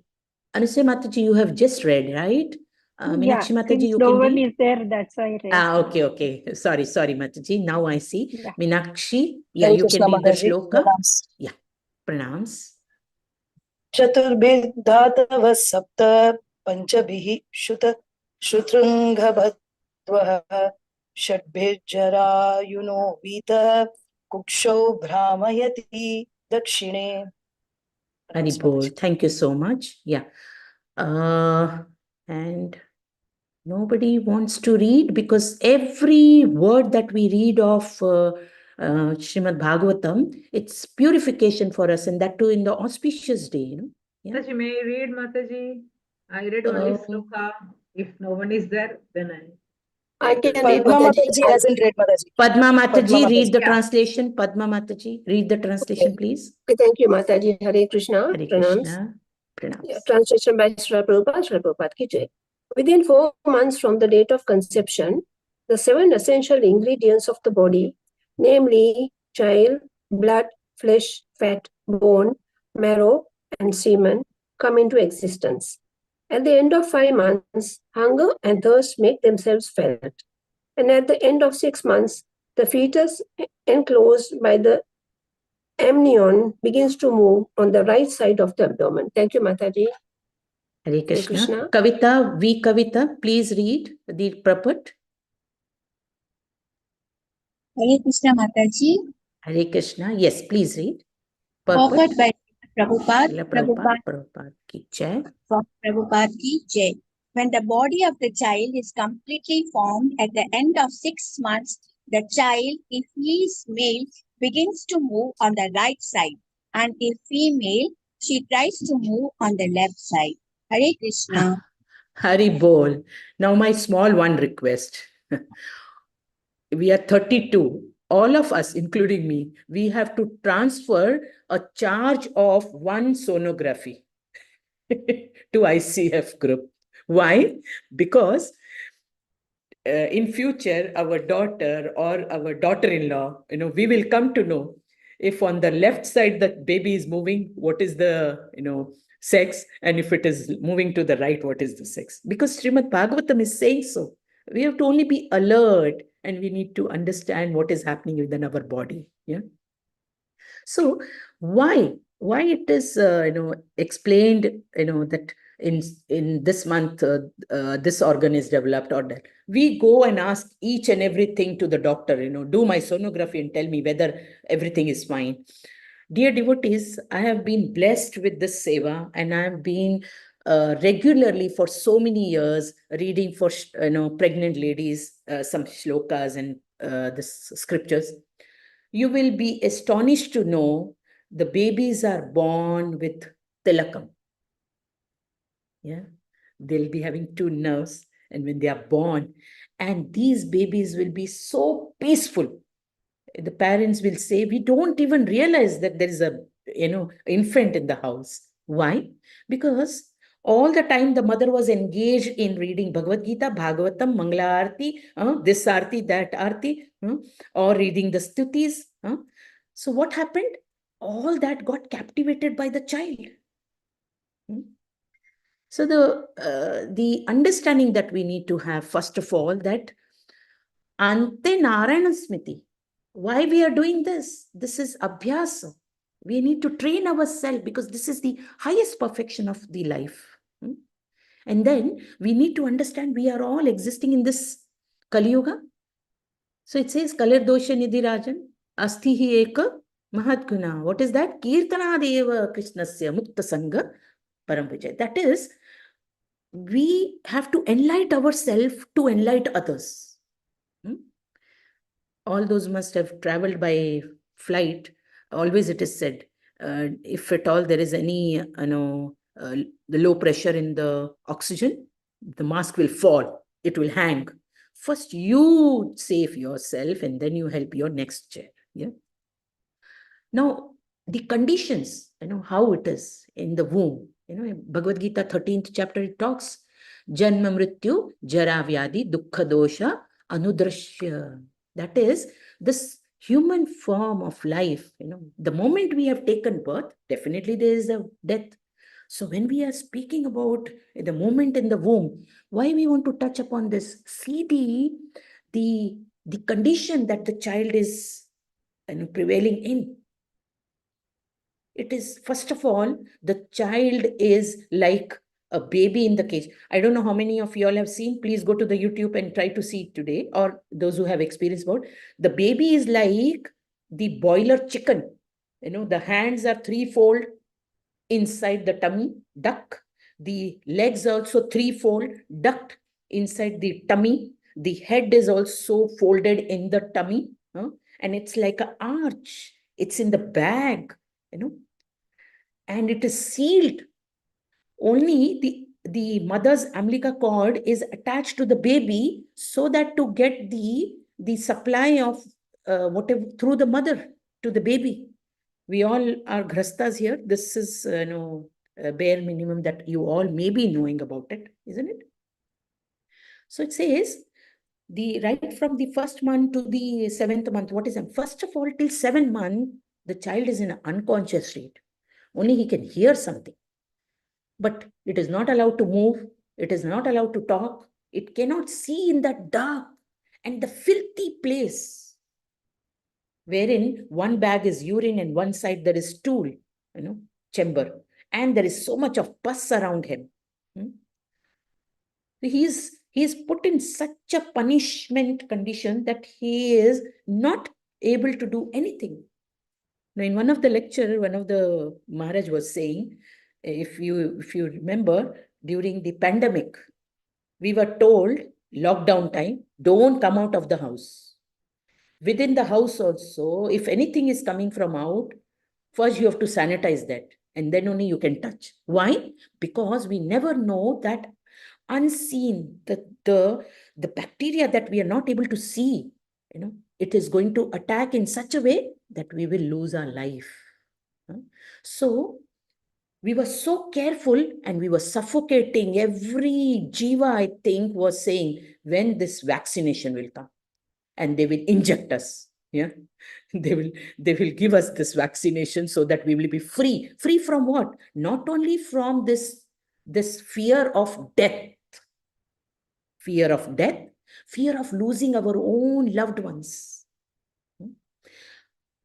Anusuya Mataji, you have just read, right? Meenakshi Mataji, since you no can one read? is there, that's why I raised. Okay. Sorry, Mataji. Now I see. Yeah. Meenakshi, yeah, you can read the shloka. Yeah, pranams. Chaturbhidhatava sapta panchabhihi shutrungabhatvaha षड्भिर्जरायुनो वीतः कुक्षौ भ्रामयति दक्षिणे. Haribol, thank you so much. Yeah. And nobody wants to read because every word that we read of Srimad Bhagavatam, it's purification for us, and that too in the auspicious day, Yeah. Mataji, may I read, Mataji? I read only sloka. If no one is there, then I can read. Padma Mataji hasn't read, Mataji. Padma Mataji, read the translation. Padma Mataji, read the translation, please. Okay, thank you, Mataji. Hare Krishna. Hare Krishna. Translation by Srila Prabhupada ki jai. Within 4 months from the date of conception, the 7 essential ingredients of the body, namely child, blood, flesh, fat, bone, marrow, and semen, come into existence. At the end of 5 months, hunger and thirst make themselves felt. And at the end of 6 months, the fetus enclosed by the amnion begins to move on the right side of the abdomen. Thank you, Mataji. Hare Krishna. Kavita, Kavita, please read the purport. Hare Krishna Mataji. Hare Krishna. Yes, please read. Purport by Prabhupada. Prabhupada ki jai. Prabhupada ki jai. When the body of the child is completely formed at the end of 6 months, the child, if he is male, begins to move on the right side. And if female, she tries to move on the left side. Hare Krishna. Hari Bol. Now my small one request. We are 32. All of us, including me, we have to transfer a charge of 1 sonography to ICF group. Why? Because in future, our daughter or our daughter-in-law, we will come to know if on the left side the baby is moving, what is the, sex, and if it is moving to the right, what is the sex? Because Srimad Bhagavatam is saying so. We have to only be alert and we need to understand what is happening within our body. Yeah. So why it is, explained, that in this month, this organ is developed or that. We go and ask each and everything to the doctor, do my sonography and tell me whether everything is fine. Dear devotees, I have been blessed with this seva and I have been regularly for so many years reading for, pregnant ladies, some shlokas and the scriptures. You will be astonished to know the babies are born with tilakam. Yeah, they'll be having 2 nerves, and when they are born, and these babies will be so peaceful. The parents will say, we don't even realize that there is a, infant in the house. Why? Because all the time the mother was engaged in reading Bhagavad Gita, Bhagavatam, Mangala Arti, this Arti, that Arti, or reading the Stutis. So what happened? All that got captivated by the child. So the understanding that we need to have, first of all, that Ante Narayana Smriti. Why we are doing this? This is abhyasa. We need to train ourselves because this is the highest perfection of the life. And then we need to understand we are all existing in this Kali Yuga. So it says, Kalir Dosha Nidhi Rajan, Asti hi eka Mahat Guna. What is that? Kirtana Deva Krishnasya Mukta Sangha Param Vijay. That is, we have to enlighten ourselves to enlighten others. All those must have traveled by flight. Always it is said, if at all there is any, the low pressure in the oxygen, the mask will fall. It will hang. First, you save yourself and then you help your next chair. Yeah. Now, the conditions, how it is in the womb. In Bhagavad Gita 13th chapter, it talks, Janma Mrityu, Jara Vyadi, Dukkha Dosha, Anudrashya. That is, this human form of life, the moment we have taken birth, definitely there is a death. So when we are speaking about the moment in the womb, why we want to touch upon this? See the condition that the child is prevailing in. It is, first of all, the child is like a baby in the cage. I don't know how many of you all have seen. Please go to the YouTube and try to see it today, or those who have experience about. The baby is like the boiler chicken. The hands are threefold inside the tummy, duck. The legs also threefold, ducked inside the tummy. The head is also folded in the tummy, and it's like an arch. It's in the bag, and it is sealed. Only the mother's umbilical cord is attached to the baby so that to get the supply of whatever through the mother to the baby. We all are grastas here. This is bare minimum that you all may be knowing about it, isn't it? So it says, right from the first month to the 7th month, what is it? First of all, till 7th month, the child is in an unconscious state. Only he can hear something. But it is not allowed to move. It is not allowed to talk. It cannot see in that dark and the filthy place, wherein one bag is urine and one side there is stool, chamber. And there is so much of pus around him. He is put in such a punishment condition that he is not able to do anything. Now, in one of the lecture, one of the Maharaj was saying, if you remember, during the pandemic, we were told, lockdown time, don't come out of the house. Within the house also, if anything is coming from out, first you have to sanitize that, and then only you can touch. Why? Because we never know that unseen, the bacteria that we are not able to see, it is going to attack in such a way that we will lose our life. So we were so careful and we were suffocating. Every jiva, I think, was saying, when this vaccination will come and they will inject us. Yeah, they will give us this vaccination so that we will be free. Free from what? Not only from this fear of death, fear of losing our own loved ones,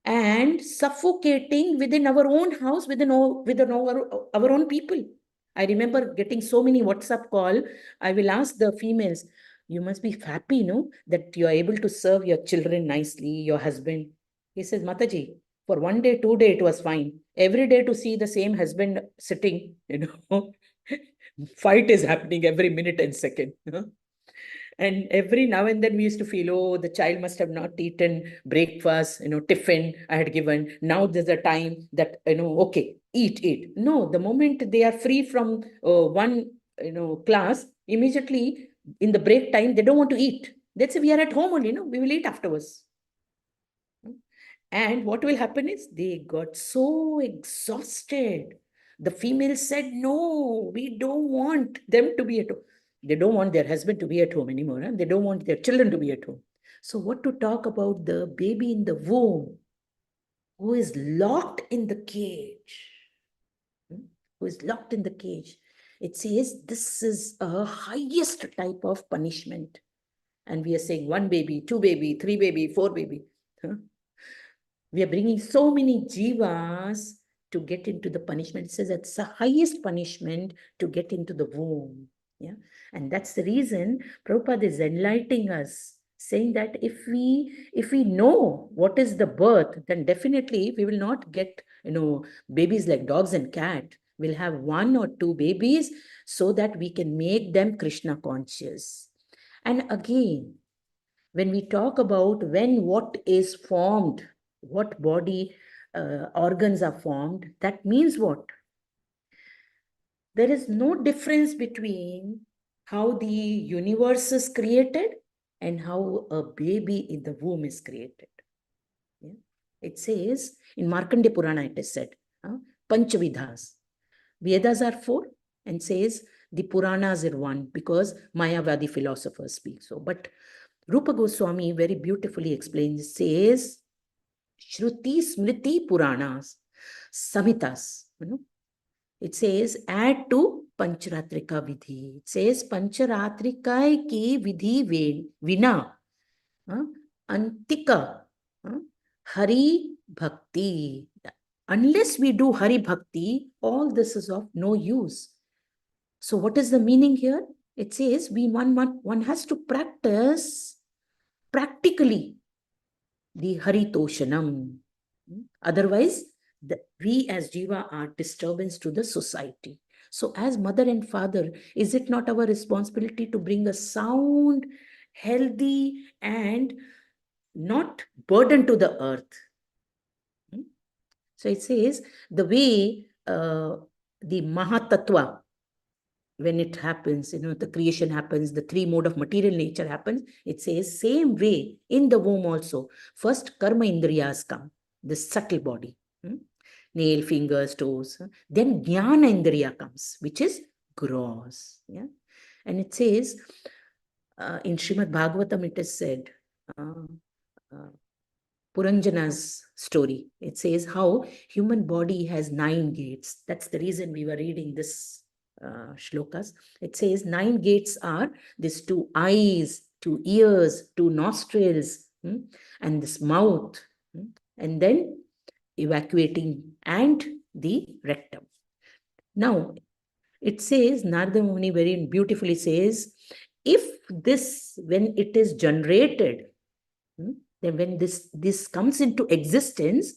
and suffocating within our own house, within our own people. I remember getting so many WhatsApp call. I will ask the females, you must be happy, that you are able to serve your children nicely, your husband. He says, Mataji, for 1 day, 2 day, it was fine. Every day to see the same husband sitting, fight is happening every minute and second. And every now and then we used to feel, oh, the child must have not eaten breakfast, tiffin I had given. Now there's a time that, okay, eat. No, the moment they are free from one, class, immediately in the break time, they don't want to eat. That's we are at home only, we will eat afterwards. And what will happen is they got so exhausted. The female said, no, we don't want them to be at home. They don't want their husband to be at home anymore. Huh? They don't want their children to be at home. So what to talk about the baby in the womb who is locked in the cage? Who is locked in the cage? It says this is a highest type of punishment. And we are saying 1 baby, 2 baby, 3 baby, 4 baby. Huh? We are bringing so many jivas to get into the punishment. It says it's the highest punishment to get into the womb. Yeah, and that's the reason Prabhupada is enlightening us, saying that if we know what is the birth, then definitely we will not get babies like dogs and cat. We'll have 1 or 2 babies so that we can make them Krishna conscious. And again, when we talk about what is formed, what body organs are formed, that means what? There is no difference between how the universe is created and how a baby in the womb is created. Yeah? It says, in Markandeya Purana it is said, Panchavidhas. Vedas are 4 and says the Puranas are 1 because Mayavadi philosophers speak so. But Rupa Goswami very beautifully explains, says, Shruti Smriti Puranas, Samhitas. It says, add to Pancharatrika Vidhi. It says, Pancharatrika ki Vidhi Vina, Antika, Hari Bhakti. Unless we do Hari Bhakti, all this is of no use. So what is the meaning here? It says one has to practice practically the Haritoshanam. Otherwise, we as Jiva are disturbance to the society. So as mother and father, is it not our responsibility to bring a sound, healthy, and not burden to the earth? So it says, the way the Mahatattva, when it happens, the creation happens, the 3 mode of material nature happens, it says same way in the womb also. First, karma indriyas come, the subtle body. nail, fingers, toes. Then Jnana Indriya comes, which is gross. Yeah? And it says, in Srimad Bhagavatam, it is said, Puranjana's story. It says how human body has 9 gates. That's the reason we were reading this shlokas. It says 9 gates are these 2 eyes, 2 ears, 2 nostrils, and this mouth, and then evacuating and the rectum. Now, it says, Narada Muni very beautifully says, if this, when it is generated, then when this comes into existence,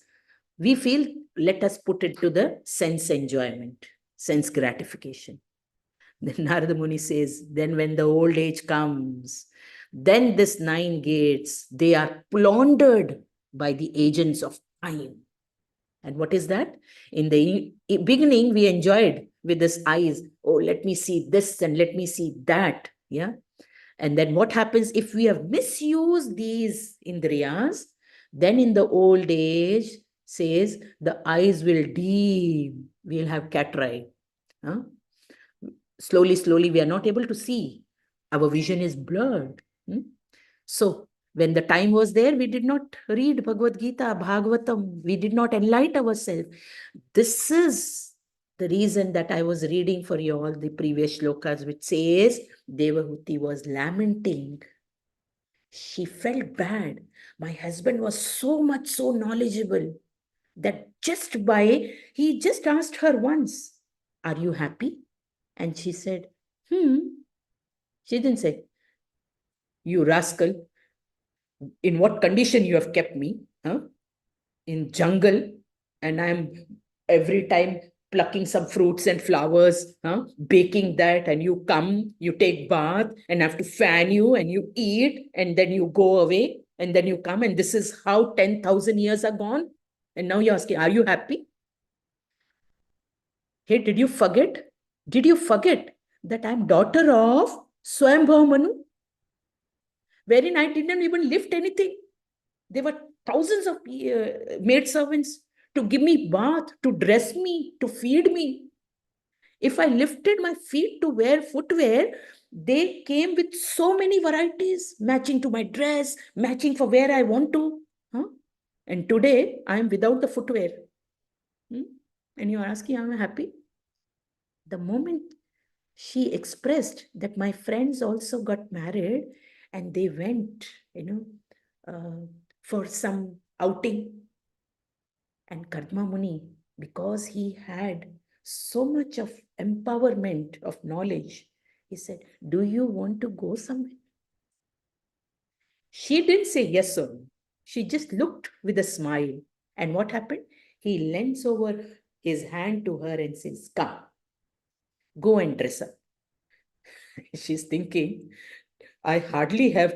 we feel, let us put it to the sense enjoyment, sense gratification. Then Narada Muni says, then when the old age comes, then this 9 gates, they are plundered by the agents of time. And what is that? In the beginning, we enjoyed with this eyes. Oh, let me see this and let me see that. Yeah. And then what happens if we have misused these indriyas? Then in the old age, says the eyes will dim. We'll have cataract. Huh? Slowly, we are not able to see. Our vision is blurred. So when the time was there, we did not read Bhagavad Gita, Bhagavatam. We did not enlighten ourselves. This is the reason that I was reading for you all the previous shlokas, which says Devahuti was lamenting. She felt bad. My husband was so knowledgeable that he just asked her once, are you happy? And she said, She didn't say, you rascal, in what condition you have kept me? Huh? In jungle, and I'm every time plucking some fruits and flowers, baking that, and you come, you take bath, and I have to fan you, and you eat, and then you go away, and then you come, and this is how 10,000 years are gone. And now you're asking, are you happy? Hey, did you forget? Did you forget that I'm daughter of Swayambhava Manu? Wherein I didn't even lift anything. There were thousands of maidservants to give me bath, to dress me, to feed me. If I lifted my feet to wear footwear, they came with so many varieties, matching to my dress, matching for where I want to. And today, I am without the footwear. And you are asking, am I happy? The moment she expressed that my friends also got married and they went, for some outing. And Karma Muni, because he had so much of empowerment of knowledge, he said, do you want to go somewhere? She didn't say yes or no. She just looked with a smile. And what happened? He leans over his hand to her and says, come, go and dress up. She's thinking, I hardly have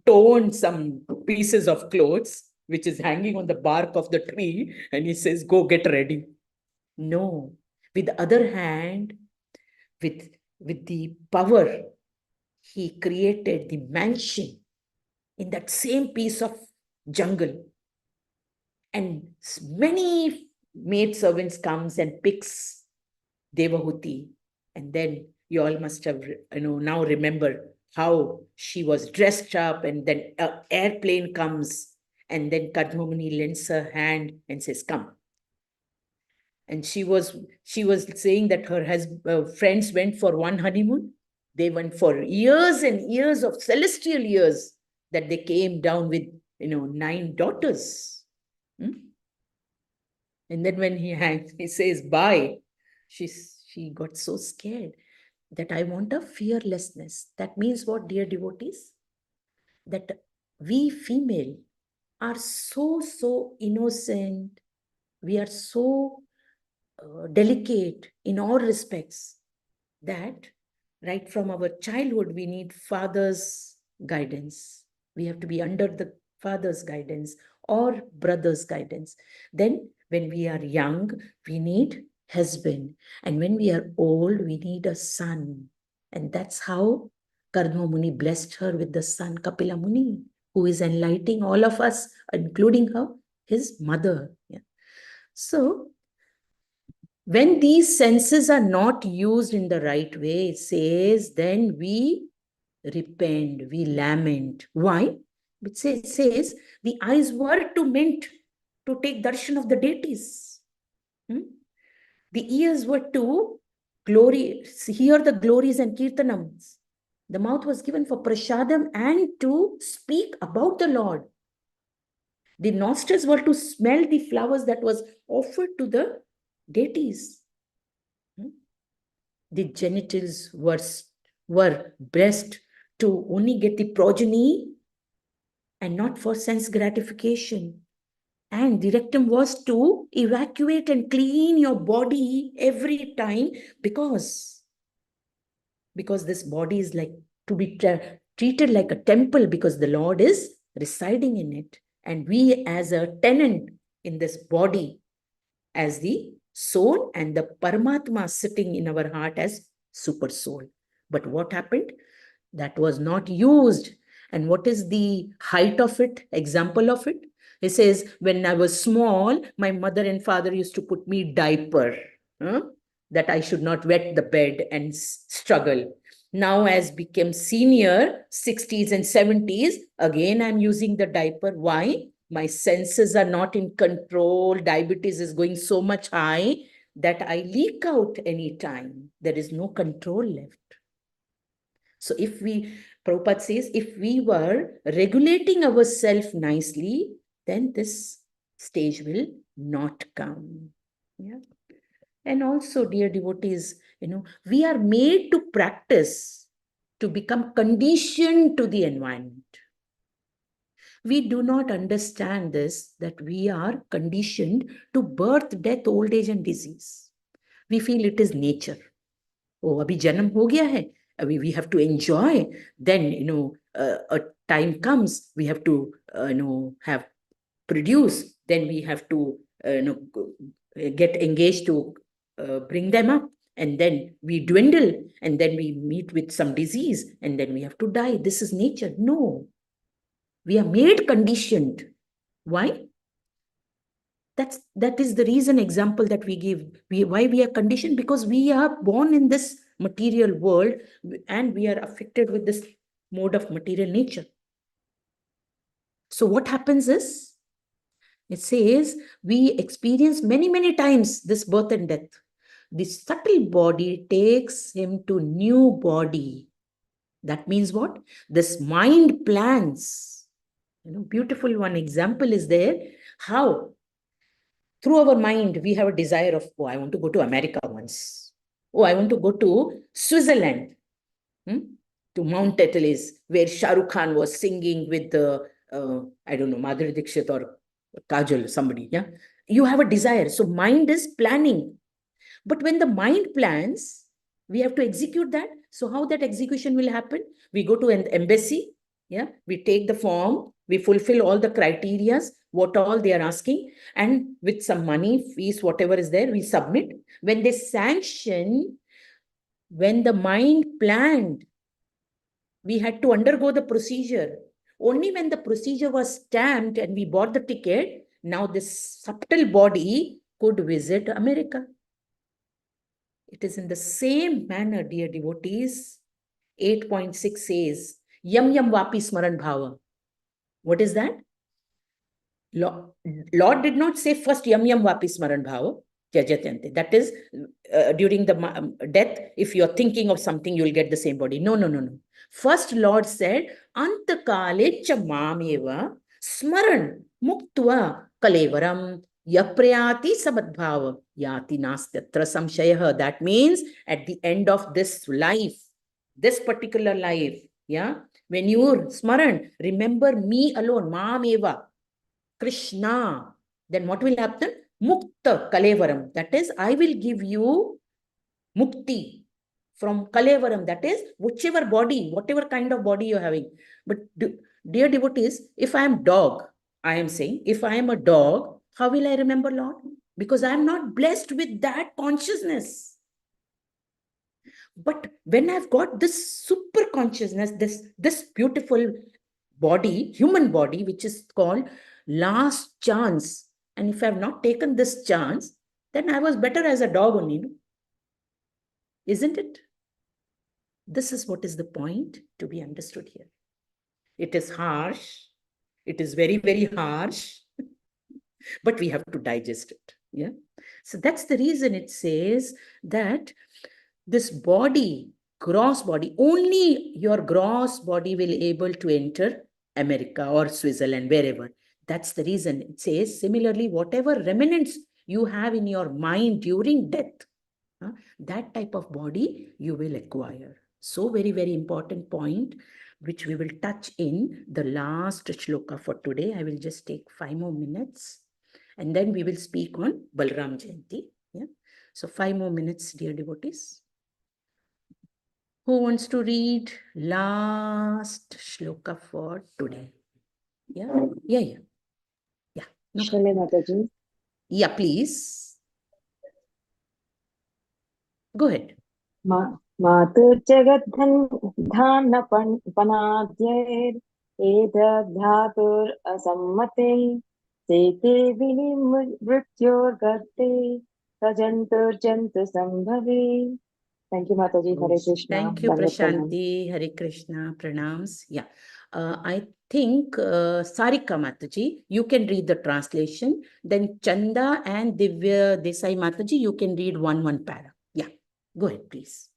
torn some pieces of clothes, which is hanging on the bark of the tree. And he says, go get ready. No. With the other hand, with the power, he created the mansion in that same piece of jungle. And many maidservants comes and picks Devahuti. And then you all must have, now remember how she was dressed up, and then an airplane comes, and then Karma Muni lends her hand and says, come. And she was saying that her friends went for one honeymoon. They went for years and years of celestial years, that they came down with 9 daughters. And then when he says bye, she got so scared that I want a fearlessness. That means what, dear devotees? That we female are so innocent. We are so delicate in all respects, that right from our childhood, we need father's guidance. We have to be under the father's guidance or brother's guidance. Then when we are young, we need husband. And when we are old, we need a son. And that's how Karma Muni blessed her with the son Kapila Muni, who is enlightening all of us, including her, his mother. Yeah. So, when these senses are not used in the right way, it says, then we repent, we lament. Why? It says the eyes were meant to take darshan of the deities. The ears were to hear the glories and kirtanams. The mouth was given for prasadam and to speak about the Lord. The nostrils were to smell the flowers that was offered to the deities. The genitals were blessed to only get the progeny and not for sense gratification. And the rectum was to evacuate and clean your body every time because this body is like to be treated like a temple because the Lord is residing in it. And we as a tenant in this body, as the soul, and the Paramatma sitting in our heart as super soul. But what happened? That was not used. And what is the height of it? Example of it? It says, when I was small, my mother and father used to put me diaper, that I should not wet the bed and struggle. Now, as became senior, 60s and 70s, again, I'm using the diaper. Why? My senses are not in control. Diabetes is going so much high that I leak out anytime. There is no control left. So Prabhupada says, if we were regulating ourselves nicely, then this stage will not come. Yeah. And also, dear devotees, we are made to practice, to become conditioned to the environment. We do not understand this, that we are conditioned to birth, death, old age, and disease. We feel it is nature. Oh, abhi janam ho gaya hai. We have to enjoy. Then, a time comes, we have to, have produce. Then we have to, get engaged to bring them up. And then we dwindle. And then we meet with some disease. And then we have to die. This is nature. No. We are made conditioned. Why? That is the reason example that we give. Why we are conditioned? Because we are born in this material world and we are affected with this mode of material nature. So what happens is, it says we experience many, many times this birth and death. The subtle body takes him to new body. That means what? This mind plans. Beautiful one example is there. How? Through our mind, we have a desire of, I want to go to America once. I want to go to Switzerland, to Mount Atlas, where Shah Rukh Khan was singing with the, I don't know, Madhuri Dixit or Kajal, somebody. Yeah, you have a desire. So mind is planning. But when the mind plans, we have to execute that. So how that execution will happen? We go to an embassy. Yeah, we take the form. We fulfill all the criteria, what all they are asking. And with some money, fees, whatever is there, we submit. When they sanction, when the mind planned, we had to undergo the procedure. Only when the procedure was stamped and we bought the ticket, now this subtle body could visit America. It is in the same manner, dear devotees. 8.6 says, Yam Yam Vapi Smaran Bhava. What is that? Lord did not say first Yam Yam Vapi Smaran Bhava. That is, during the death, if you're thinking of something, you'll get the same body. No. First, Lord said, Antakale cha mameva smaran muktva kalevaram yaprayati sabadbhava yati nastyatra samshayah. That means at the end of this life, this particular life, yeah, when you smaran, remember me alone, mameva, Krishna, then what will happen? Mukta Kalevaram. That is, I will give you mukti from Kalevaram. That is, whichever body, whatever kind of body you're having. But dear devotees, if I am dog, I am saying, if I am a dog, how will I remember Lord? Because I am not blessed with that consciousness. But when I've got this super consciousness, this beautiful body, human body, which is called last chance, And if I have not taken this chance, then I was better as a dog only, no? Isn't it? This is what is the point to be understood here. It is harsh. It is very, very harsh. But we have to digest it. Yeah. So that's the reason it says that this body, gross body, only your gross body will able to enter America or Switzerland, wherever. That's the reason it says, similarly, whatever remnants you have in your mind during death, that type of body you will acquire. So very, very important point, which we will touch in the last shloka for today. I will just take 5 more minutes and then we will speak on Balram Jayanti. Yeah. So 5 more minutes, dear devotees. Who wants to read last shloka for today? Yeah. No. Shale Mataji. Yeah, please. Go ahead. मातुर्जगद्धन्धानपनाद्यैर् एतद्धातुरसम्मते सेते विनिमृत्योर्गते सजन्तुर्जन्तु सम्भवे. Thank you, Mataji. Hare Krishna. Thank you, Prashanti. Hare Krishna. Pranams. Yeah. I think, Sarika Mataji, you can read the translation. Then Chanda and Divya Desai Mataji, you can read one para. Yeah. Go ahead, please.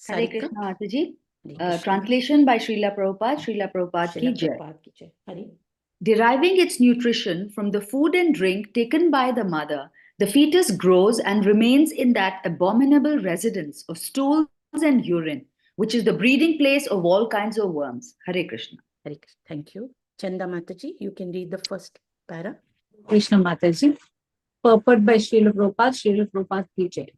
Hare Krishna, Mataji. Translation by Srila Prabhupada ki jai. Deriving its nutrition from the food and drink taken by the mother, the fetus grows and remains in that abominable residence of stools and urine, which is the breeding place of all kinds of worms. Hare Krishna. Hare Krishna. Thank you. Chanda Mataji, you can read the first para. Krishna Mataji. Purport by Srila Prabhupada ki jai.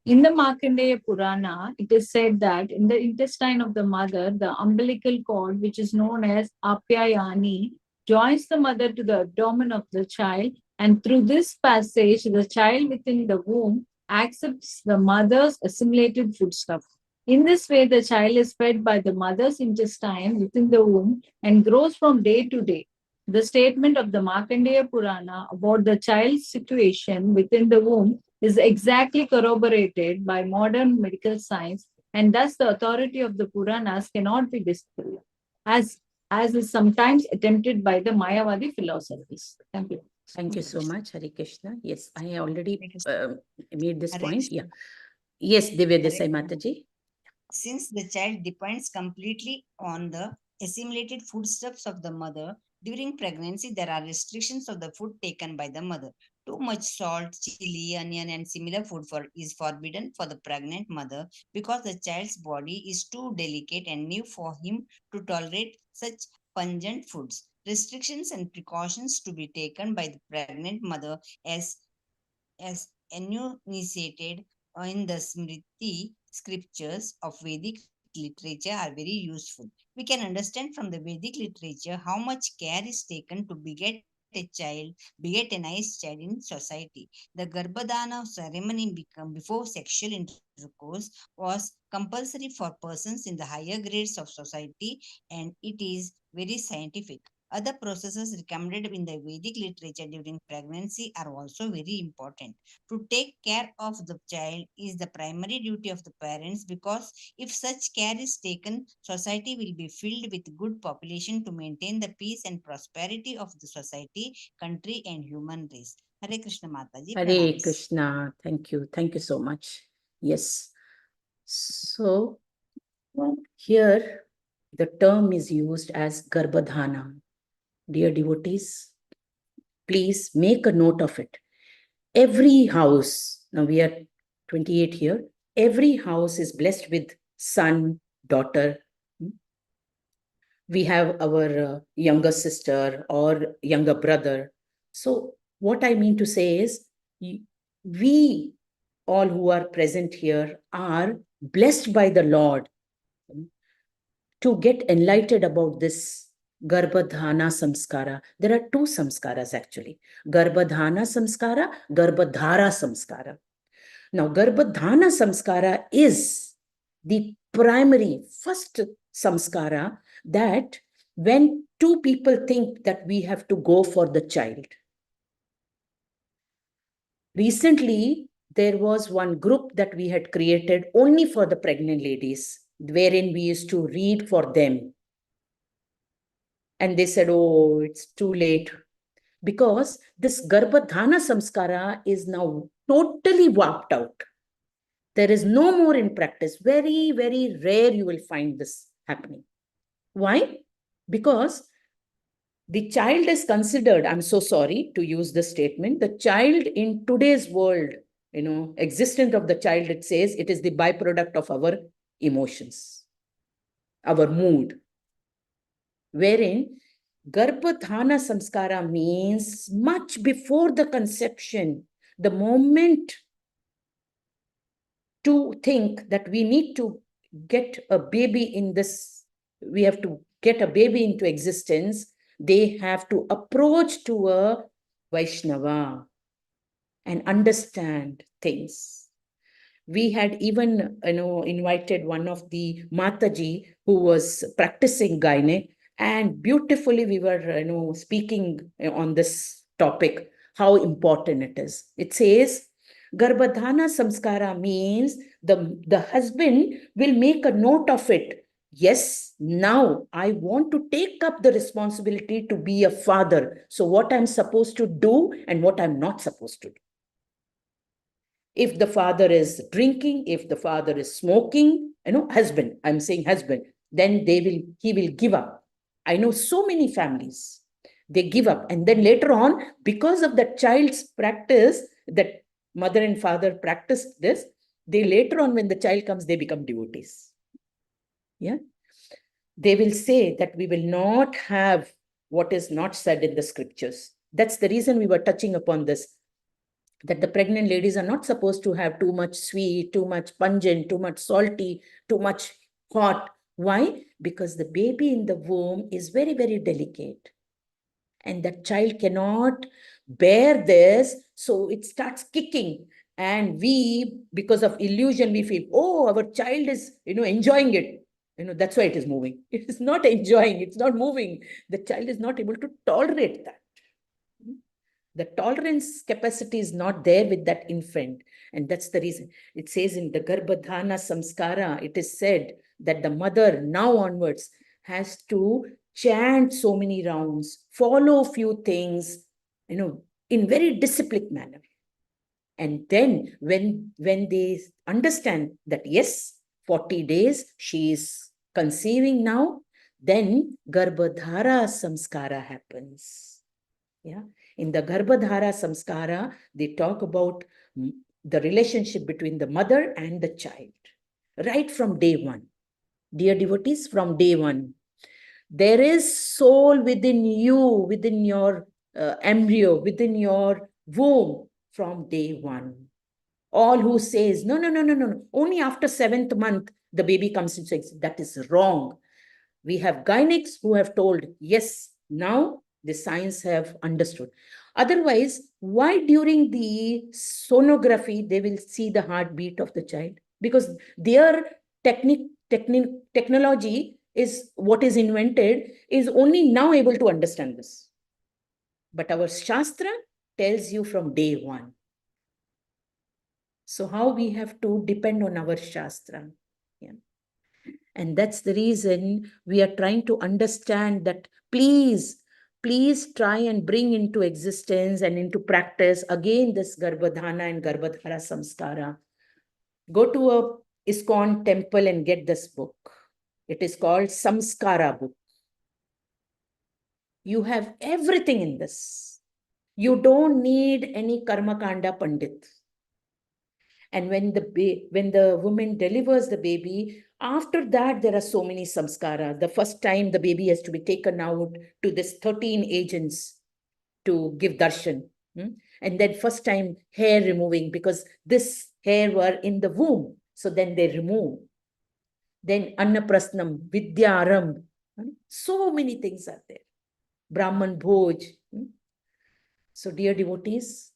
In the Markandeya Purana, it is said that in the intestine of the mother, the umbilical cord, which is known as Apyayani, joins the mother to the abdomen of the child, and through this passage, the child within the womb accepts the mother's assimilated foodstuff. In this way, the child is fed by the mother's intestine within the womb and grows from day to day. The statement of the Markandeya Purana about the child's situation within the womb is exactly corroborated by modern medical science, and thus the authority of the Puranas cannot be disproved, as is sometimes attempted by the Mayavadi philosophers. Thank you. Thank you so much, Hare Krishna. Yes, I already made this point. Yeah. Yes, Divya Desai Mataji. Since the child depends completely on the assimilated foodstuffs of the mother, during pregnancy, there are restrictions of the food taken by the mother. Too much salt, chili, onion, and similar food is forbidden for the pregnant mother because the child's body is too delicate and new for him to tolerate such pungent foods. Restrictions and precautions to be taken by the pregnant mother as enunciated in the Smriti scriptures of Vedic literature are very useful. We can understand from the Vedic literature how much care is taken to beget a nice child in society. The Garbhadana ceremony before sexual intercourse was compulsory for persons in the higher grades of society, and it is very scientific. Other processes recommended in the Vedic literature during pregnancy are also very important. To take care of the child is the primary duty of the parents, because if such care is taken, society will be filled with good population to maintain the peace and prosperity of the society, country, and human race. Hare Krishna Mataji. Hare Pranams. Krishna. Thank you. Thank you so much. Yes. So here the term is used as Garbhadhana. Dear devotees, please make a note of it. Every house, now we are 28 here, every house is blessed with son, daughter. We have our younger sister or younger brother. So what I mean to say is, we all who are present here are blessed by the Lord to get enlightened about this Garbhadhana samskara. There are two samskaras actually. Garbhadhana samskara, Garbhadhara samskara. Now, Garbhadhana samskara is the primary first samskara that when two people think that we have to go for the child, Recently, there was one group that we had created only for the pregnant ladies, wherein we used to read for them. And they said, oh, it's too late. Because this Garbhadhana Samskara is now totally wiped out. There is no more in practice. Very, very rare you will find this happening. Why? Because the child is considered, I'm so sorry to use this statement, the child in today's world, existence of the child, it says it is the byproduct of our emotions, our mood. Wherein Garbhadhana Samskara means much before the conception, the moment to think that we need to get a baby in this, we have to get a baby into existence, they have to approach to a Vaishnava and understand things. We had even, invited one of the Mataji who was practicing gyne, and beautifully we were, speaking on this topic, how important it is. It says, Garbhadhana Samskara means the husband will make a note of it. Yes, now I want to take up the responsibility to be a father. So what I'm supposed to do and what I'm not supposed to do. If the father is drinking, if the father is smoking, husband, I'm saying husband, then he will give up. I know so many families, they give up. And then later on, because of the child's practice, that mother and father practiced this, they later on, when the child comes, they become devotees. Yeah. They will say that we will not have what is not said in the scriptures. That's the reason we were touching upon this, that the pregnant ladies are not supposed to have too much sweet, too much pungent, too much salty, too much hot. Why? Because the baby in the womb is very, very delicate. And that child cannot bear this, so it starts kicking. And we, because of illusion, we feel, oh, our child is, enjoying it. That's why it is moving. It is not enjoying, it's not moving. The child is not able to tolerate that. The tolerance capacity is not there with that infant. And that's the reason. It says in the Garbhadhana Samskara, it is said that the mother now onwards has to chant so many rounds, follow few things, in very disciplined manner. And then when they understand that, yes, 40 days, she is conceiving now, then Garbhadhara Samskara happens. Yeah. In the Garbhadhara Samskara, they talk about the relationship between the mother and the child, right from day one. Dear devotees, from day one, there is soul within you, within your embryo, within your womb from day one. All who says, no, only after 7th month, the baby comes into existence, that is wrong. We have gynecists who have told, yes, now the science have understood. Otherwise, why during the sonography, they will see the heartbeat of the child? Because their technology is what is invented, is only now able to understand this. But our Shastra tells you from day one. So how we have to depend on our Shastra. Yeah. And that's the reason we are trying to understand that please try and bring into existence and into practice again this Garbhadhana and Garbhadhara Samskara. Go to a ISKCON temple and get this book. It is called Samskara book. You have everything in this. You don't need any Karma Kanda Pandit. And when the woman delivers the baby, after that, there are so many samskara. The first time the baby has to be taken out to this 13 agents to give darshan. And then first time hair removing, because this hair were in the womb. So then they remove. Then Annaprasnam, Vidyaram. So many things are there. Brahman Bhoj. So dear devotees,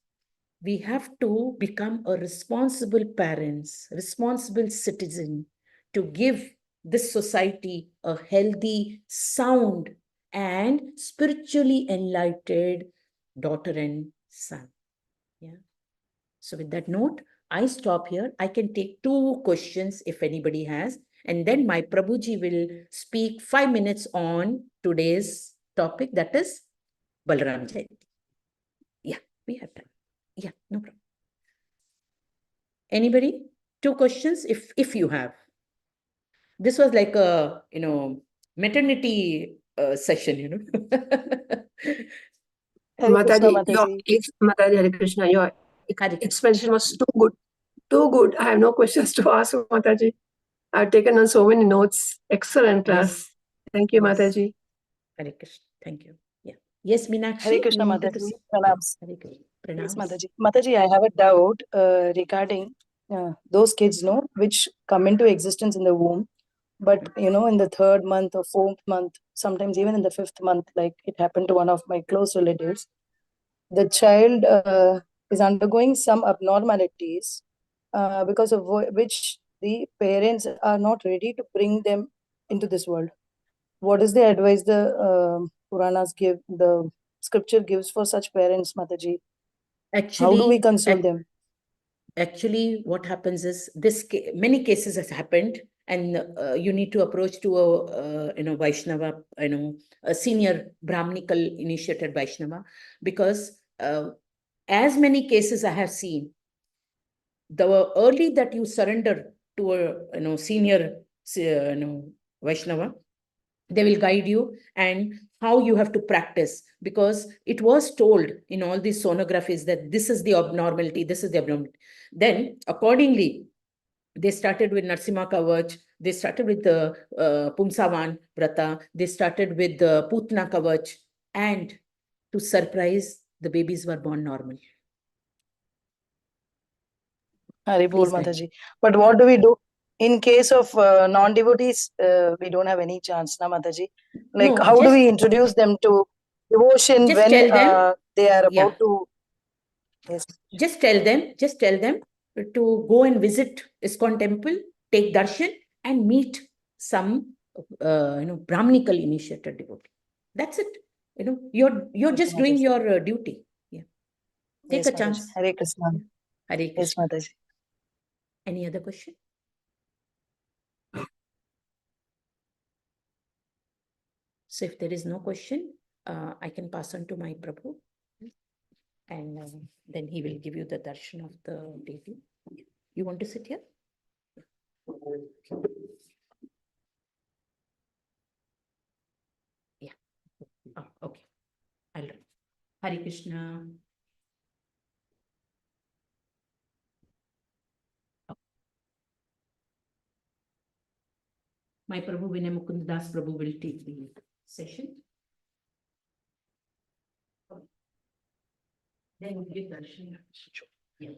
we have to become a responsible parents, responsible citizen to give this society a healthy, sound, and spiritually enlightened daughter and son. Yeah. So with that note, I stop here. I can take 2 questions if anybody has, and then my Prabhuji will speak 5 minutes on today's topic, that is Balaram Jayanti. Yeah, we have time. Yeah, no problem. Anybody? 2 questions if you have. This was like a, maternity session, Mataji, Hare Krishna, your explanation was too good. Too good. I have no questions to ask, Mataji. I've taken on so many notes. Excellent class. Yes. Thank you, Yes. Mataji. Hare Krishna. Thank you. Yeah. Yes, Meenakshi. Hare Krishna, you wanted to Mataji. say? Pranams. Hare Krishna. Yes, Pranams. Mataji. Mataji, I have a doubt regarding those kids, which come into existence in the womb. But, in the 3rd month or 4th month, sometimes even in the 5th month, like it happened to one of my close relatives, the child is undergoing some abnormalities because of which the parents are not ready to bring them into this world. What is the advice the Puranas give, the scripture gives for such parents, Mataji? Actually, how do we console them? Actually, what happens is many cases has happened, and you need to approach to a Vaishnava, a senior Brahminical initiated Vaishnava, because as many cases I have seen, the early that you surrender to a senior Vaishnava, they will guide you and how you have to practice, because it was told in all these sonographies that this is the abnormality, this is the abnormality. Then accordingly, they started with Narsimha Kavach, they started with the Pumsavan Vrata, they started with the Putna Kavach, and to surprise, the babies were born normal. Haribol, Mataji. But what do we do in case of non-devotees? We don't have any chance, na Mataji. Like, No, how do we introduce them to devotion just when tell them, they are yeah. about to? Yes. Just tell them to go and visit ISKCON temple, take darshan, and meet some Brahminical initiated devotee. That's it. You're just doing your duty. Yeah. Take Yes, a Mataji. chance. Hare Krishna. Hare Yes, Krishna. Mataji. Any other question? So if there is no question, I can pass on to my Prabhu, and then he will give you the darshan of the deity. You want to sit here? Yeah. Oh, okay. I'll Hare Krishna. My Prabhu Vinay Mukund Das Prabhu will take the session. Then we'll give darshan. Yeah.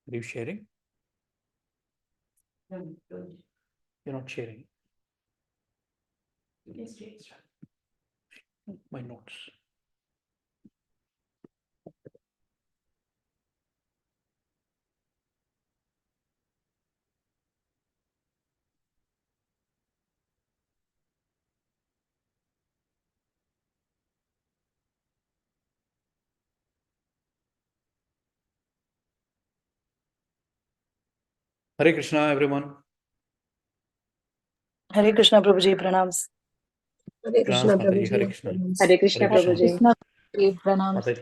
Are you sharing? No, You're not sharing. yes. My notes. Hare Krishna, everyone. Hare Krishna, Prabhuji. Pranams. Hare Krishna, Mataji. Hare Prabhuji. Krishna. Hare Krishna, Prabhuji. Mataji.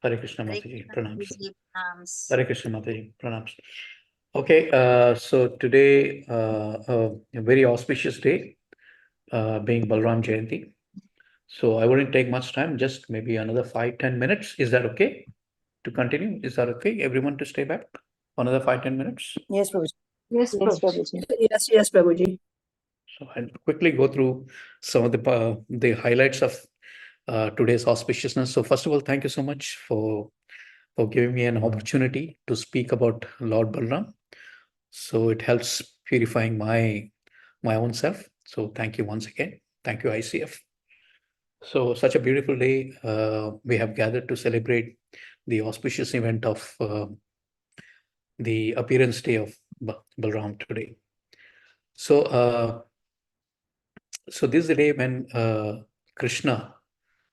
Hare Krishna, Mataji. Pranams. Hare Krishna, Mataji. Pranams. Okay, so today, a very auspicious day, being Balaram Jayanti. So I wouldn't take much time, just maybe another 5-10 minutes. Is that okay to continue? Is that okay? Everyone to stay back? Another 5-10 minutes? Yes, Prabhuji. Yes, Prabhuji. Yes, Prabhuji. So I'll quickly go through some of the highlights of today's auspiciousness. So first of all, thank you so much for giving me an opportunity to speak about Lord Balaram. So it helps purifying my own self. So thank you once again. Thank you, ICF. So such a beautiful day. We have gathered to celebrate the auspicious event of the appearance day of Balram today. So, so this is the day when Krishna,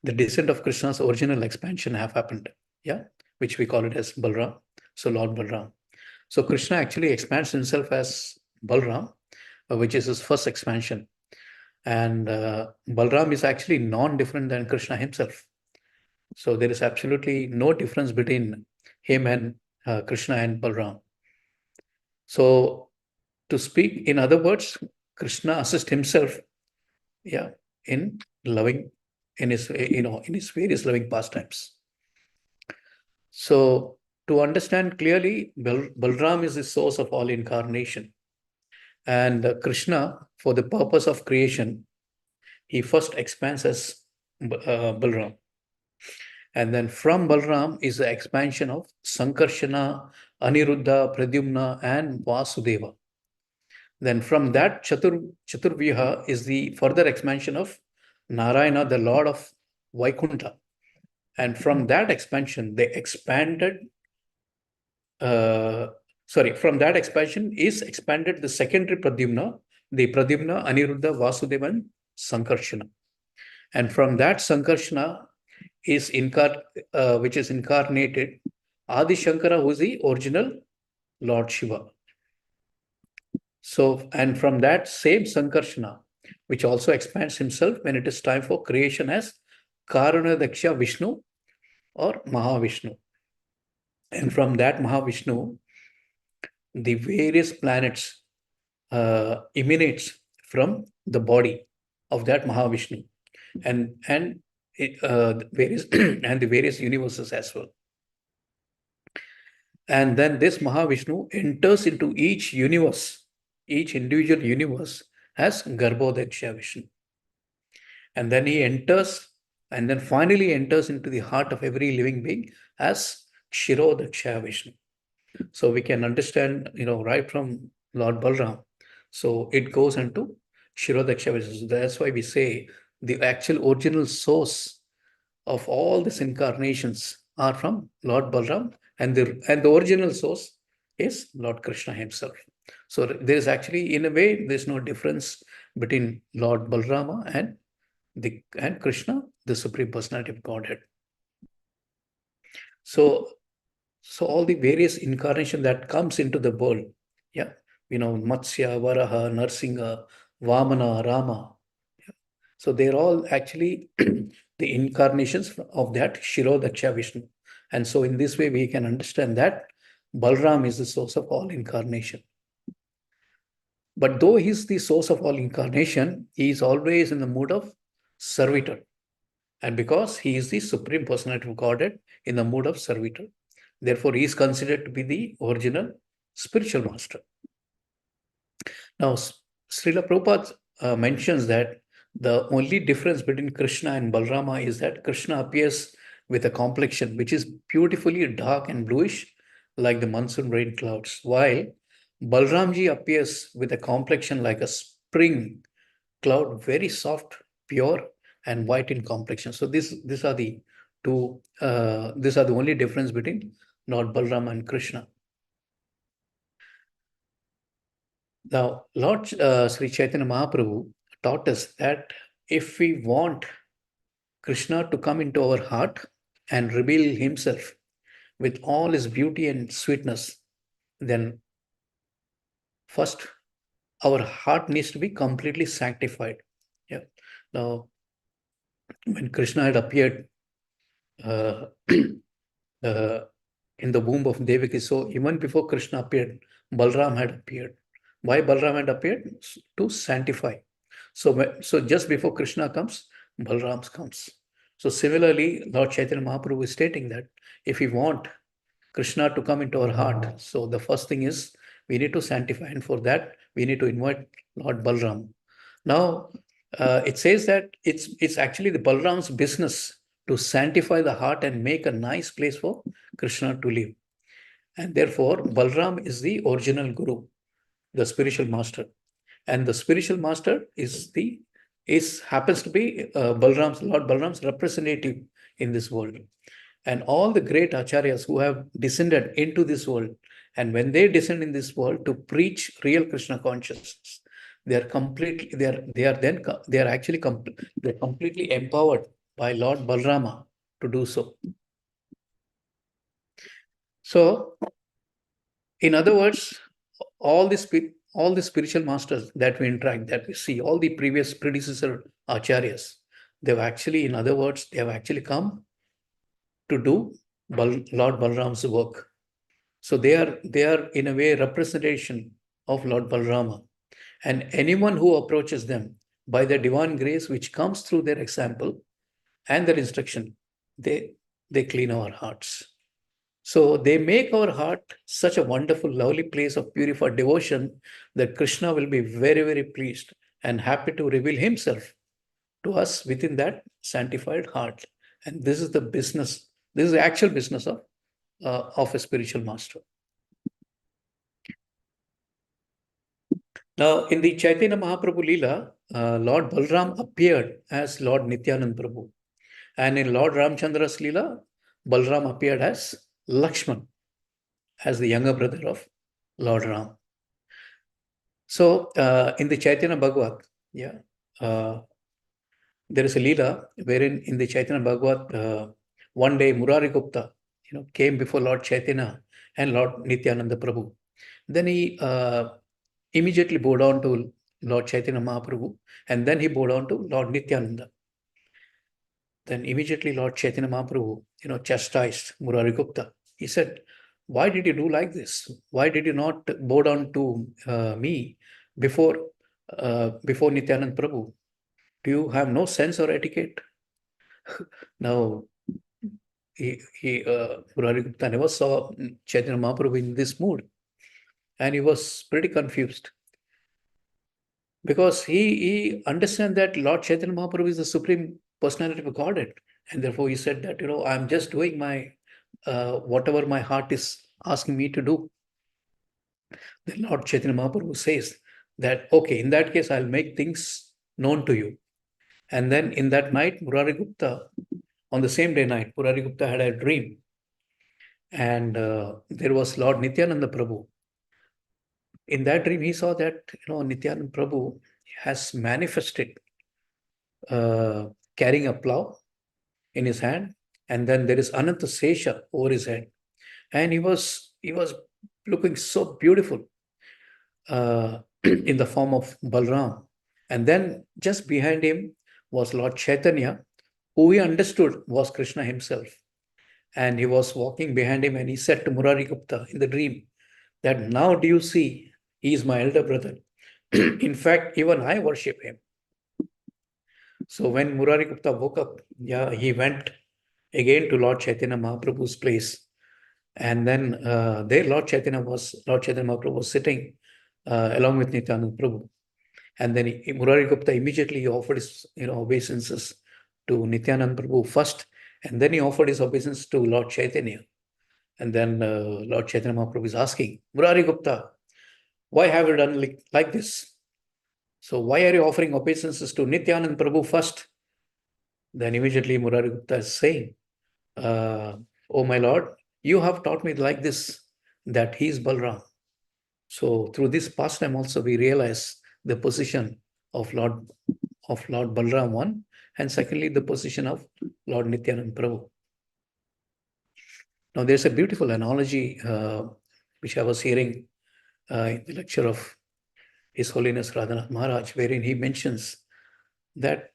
the descent of Krishna's original expansion have happened. Yeah, which we call it as Balram. So Lord Balram. So Krishna actually expands himself as Balram, which is his first expansion. And Balram is actually non-different than Krishna himself. So there is absolutely no difference between him and Krishna and Balram. So to speak in other words, Krishna assists himself, yeah, in loving, in his in his various loving pastimes. So to understand clearly, Balram is the source of all incarnation, and Krishna, for the purpose of creation, he first expands as Balram. And then from Balram is the expansion of Sankarshana, Aniruddha, Pradyumna, and Vasudeva. Then from that Chaturvyuha is the further expansion of Narayana, the Lord of Vaikuntha. And from that expansion, they expanded, from that expansion is expanded the secondary Pradyumna, the Pradyumna, Aniruddha, Vasudeva, and Sankarshana. And from that Sankarshana is which is incarnated Adi Shankara, who is the original Lord Shiva. So, and from that same Sankarshana, which also expands himself when it is time for creation as Karanadaksha Vishnu or Mahavishnu. And from that Mahavishnu, the various planets emanates from the body of that Mahavishnu, and various and the various universes as well. And then this Mahavishnu enters into each universe, each individual universe as Garbhodaksha Vishnu. And then he enters, and then finally enters into the heart of every living being as Kshirodaksha Vishnu. So we can understand, right from Lord Balram. So it goes into Kshirodaksha Vishnu. So that's why we say the actual original source of all these incarnations are from Lord Balram, and the original source is Lord Krishna himself. So there is actually, in a way, there's no difference between Lord Balrama and Krishna, the Supreme Personality of Godhead. So all the various incarnation that comes into the world, yeah, Matsya, Varaha, Narsingha, Vamana, Rama. Yeah. So they're all actually the incarnations of that Kshirodaksha Vishnu. And so in this way, we can understand that Balram is the source of all incarnation. But though he's the source of all incarnation, he is always in the mood of servitor. And because he is the Supreme Personality of Godhead in the mood of servitor, therefore he is considered to be the original spiritual master. Now, Srila Prabhupada mentions that the only difference between Krishna and Balrama is that Krishna appears with a complexion which is beautifully dark and bluish like the monsoon rain clouds, while Balramji appears with a complexion like a spring cloud, very soft, pure, and white in complexion. So these are the two. These are the only difference between Lord Balram and Krishna. Now, Lord Sri Chaitanya Mahaprabhu taught us that if we want Krishna to come into our heart and reveal himself with all his beauty and sweetness, then first our heart needs to be completely sanctified. Yeah. Now, when Krishna had appeared in the womb of Devaki, so even before Krishna appeared, Balram had appeared. Why Balram had appeared? To sanctify. So just before Krishna comes, Balram comes. So similarly, Lord Chaitanya Mahaprabhu is stating that if we want Krishna to come into our heart, so the first thing is we need to sanctify, and for that we need to invite Lord Balram. Now, it says that it's actually the Balram's business to sanctify the heart and make a nice place for Krishna to live. And therefore, Balram is the original guru, the spiritual master. And the spiritual master happens to be Lord Balram's representative in this world. And all the great acharyas who have descended into this world, and when they descend in this world to preach real Krishna consciousness, they are completely empowered by Lord Balrama to do so. So, in other words, all the spiritual masters that we interact, that we see, all the previous predecessor acharyas, they've actually, in other words, they have actually come to do Lord Balram's work. So they are in a way representation of Lord Balrama. And anyone who approaches them by the divine grace which comes through their example and their instruction, they clean our hearts. So they make our heart such a wonderful, lovely place of purified devotion that Krishna will be very, very pleased and happy to reveal himself to us within that sanctified heart. And this is the business, this is the actual business of a spiritual master. Now, in the Chaitanya Mahaprabhu Leela, Lord Balram appeared as Lord Nityanand Prabhu. And in Lord Ramchandra's Leela, Balram appeared as Lakshman, as the younger brother of Lord Ram. So, in the Chaitanya Bhagavat, there is a Leela wherein in the Chaitanya Bhagavat, one day Murari Gupta, came before Lord Chaitanya and Lord Nityananda Prabhu. Then he immediately bowed down to Lord Chaitanya Mahaprabhu, and then he bowed down to Lord Nityananda. Then immediately Lord Chaitanya Mahaprabhu, chastised Murari Gupta. He said, "Why did you do like this? Why did you not bow down to me before Nityanand Prabhu? Do you have no sense or etiquette?" Now, Murari Gupta never saw Chaitanya Mahaprabhu in this mood, and he was pretty confused. Because he understands that Lord Chaitanya Mahaprabhu is the Supreme Personality of Godhead. And therefore he said that, I'm just doing my, whatever my heart is asking me to do. Then Lord Chaitanya Mahaprabhu says that, okay, in that case, I'll make things known to you. And then in that night, Murari Gupta, on the same day night, Murari Gupta had a dream. And there was Lord Nityananda Prabhu. In that dream, he saw that, Nityananda Prabhu has manifested carrying a plow in his hand, and then there is Ananta Sesha over his head, and he was looking so beautiful in the form of Balram. And then just behind him was Lord Chaitanya, who he understood was Krishna himself. And he was walking behind him, and he said to Murari Gupta in the dream that, "Now do you see, he is my elder brother. In fact, even I worship him." So when Murari Gupta woke up, he went again to Lord Chaitanya Mahaprabhu's place. And then there Lord Chaitanya Mahaprabhu was sitting along with Nityananda Prabhu. And then Murari Gupta immediately offered his obeisances to Nityananda Prabhu first, and then he offered his obeisance to Lord Chaitanya. And then Lord Chaitanya Mahaprabhu is asking, "Murari Gupta, why have you done like this? So why are you offering obeisances to Nityananda Prabhu first?" Then immediately Murari Gupta is saying, "Oh my Lord, you have taught me like this, that he is Balram." So through this pastime also we realize the position of Lord Balram one, and secondly the position of Lord Nityananda Prabhu. Now there's a beautiful analogy which I was hearing in the lecture of His Holiness Radhanath Maharaj, wherein he mentions that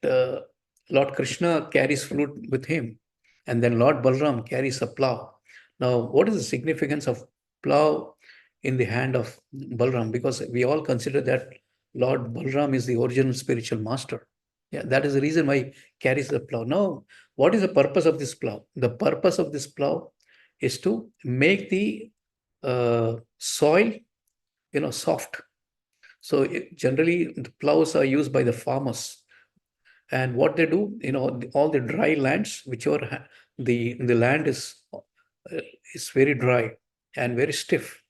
Lord Krishna carries flute with him, and then Lord Balram carries a plow. Now, what is the significance of plow in the hand of Balram? Because we all consider that Lord Balram is the original spiritual master. Yeah, that is the reason why he carries the plow. Now, what is the purpose of this plow? The purpose of this plow is to make the soil, soft. So generally, the plows are used by the farmers. And what they do, all the dry lands, whichever the land is very dry and very stiff.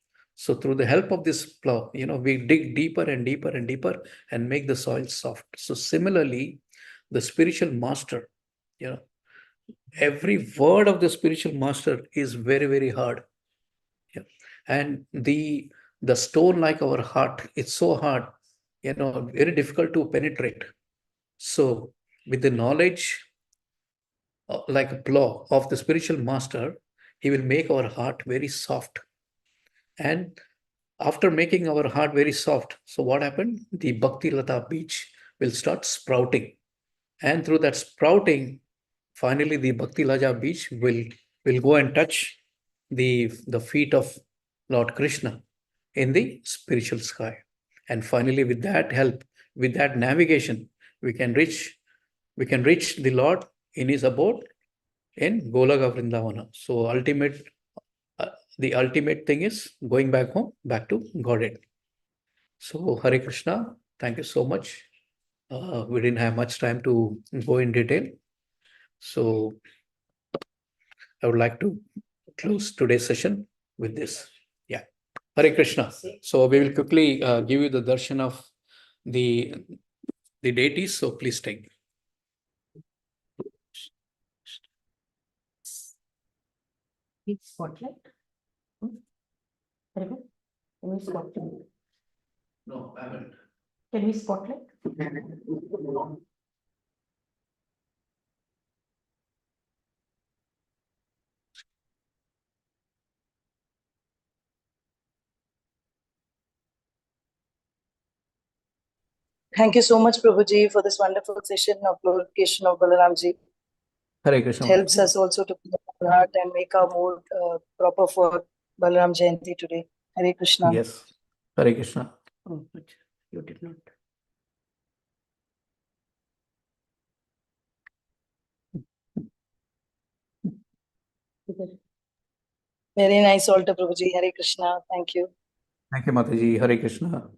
So through the help of this plow, we dig deeper and deeper and deeper and make the soil soft. So similarly, the spiritual master, every word of the spiritual master is very, very hard. Yeah. And the stone like our heart, it's so hard, very difficult to penetrate. So with the knowledge, like a plow of the spiritual master, he will make our heart very soft. And after making our heart very soft, so what happened? The Bhakti Lata beach will start sprouting. And through that sprouting, finally the Bhakti Lata beach will go and touch the feet of Lord Krishna in the spiritual sky. And finally, with that help, with that navigation, we can reach the Lord in his abode in Goloka Vrindavana. So the ultimate thing is going back home, back to Godhead. So Hare Krishna, thank you so much. We didn't have much time to go in detail. So I would like to close today's session with this. Yeah. Hare Krishna. So we will quickly give you the darshan of the deities. So please take. Spotlight. Can we spotlight? No, I haven't. Can we spotlight? Thank you so much, Prabhuji, for this wonderful session of glorification of Balaramji. Hare Krishna. It helps us also to clear our heart and make our mood proper for Balaram Jayanti today. Hare Krishna. Yes. Hare Krishna. Oh, but you did not. Very nice altar, Prabhuji. Hare Krishna. Thank you. Thank you, Mataji. Hare Krishna.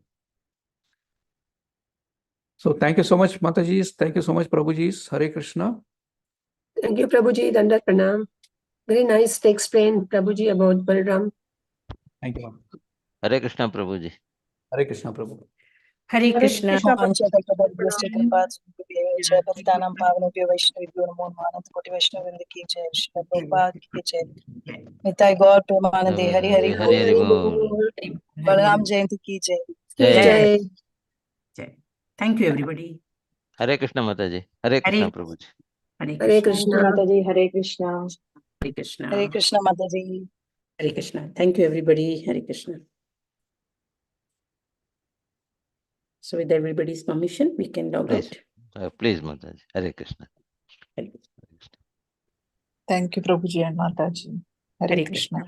So thank you so much, Mataji. Thank you so much, Prabhuji. Hare Krishna. Thank you, Prabhuji. Dandat Pranam. Very nice to explain, Prabhuji, about Balaram. Thank you. Hare Krishna, Prabhuji. Hare Krishna, Prabhu. Hare Krishna. पतितानां पावनेभ्यो वैष्णवेभ्यो नमो नमः अनंत कोटि वैष्णव वृंद की जय श्री प्रभुपाद की जय निताय गौर प्रेमानंदे हरि हरि Hare बोल बलराम जयंती की जय Jai. Jai. Thank you, everybody. Hare Krishna, Mataji. Hare Krishna, Prabhuji. Hare Krishna. Mataji. Hare Krishna. Hare Krishna. Hare Krishna Mataji. Hare Krishna. Thank you, everybody. Hare Krishna. So with everybody's permission, we can log Please. out. Please, Mataji. Hare Krishna. Hare Krishna. Thank you, Prabhuji and Mataji. Hare Krishna.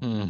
Hmm.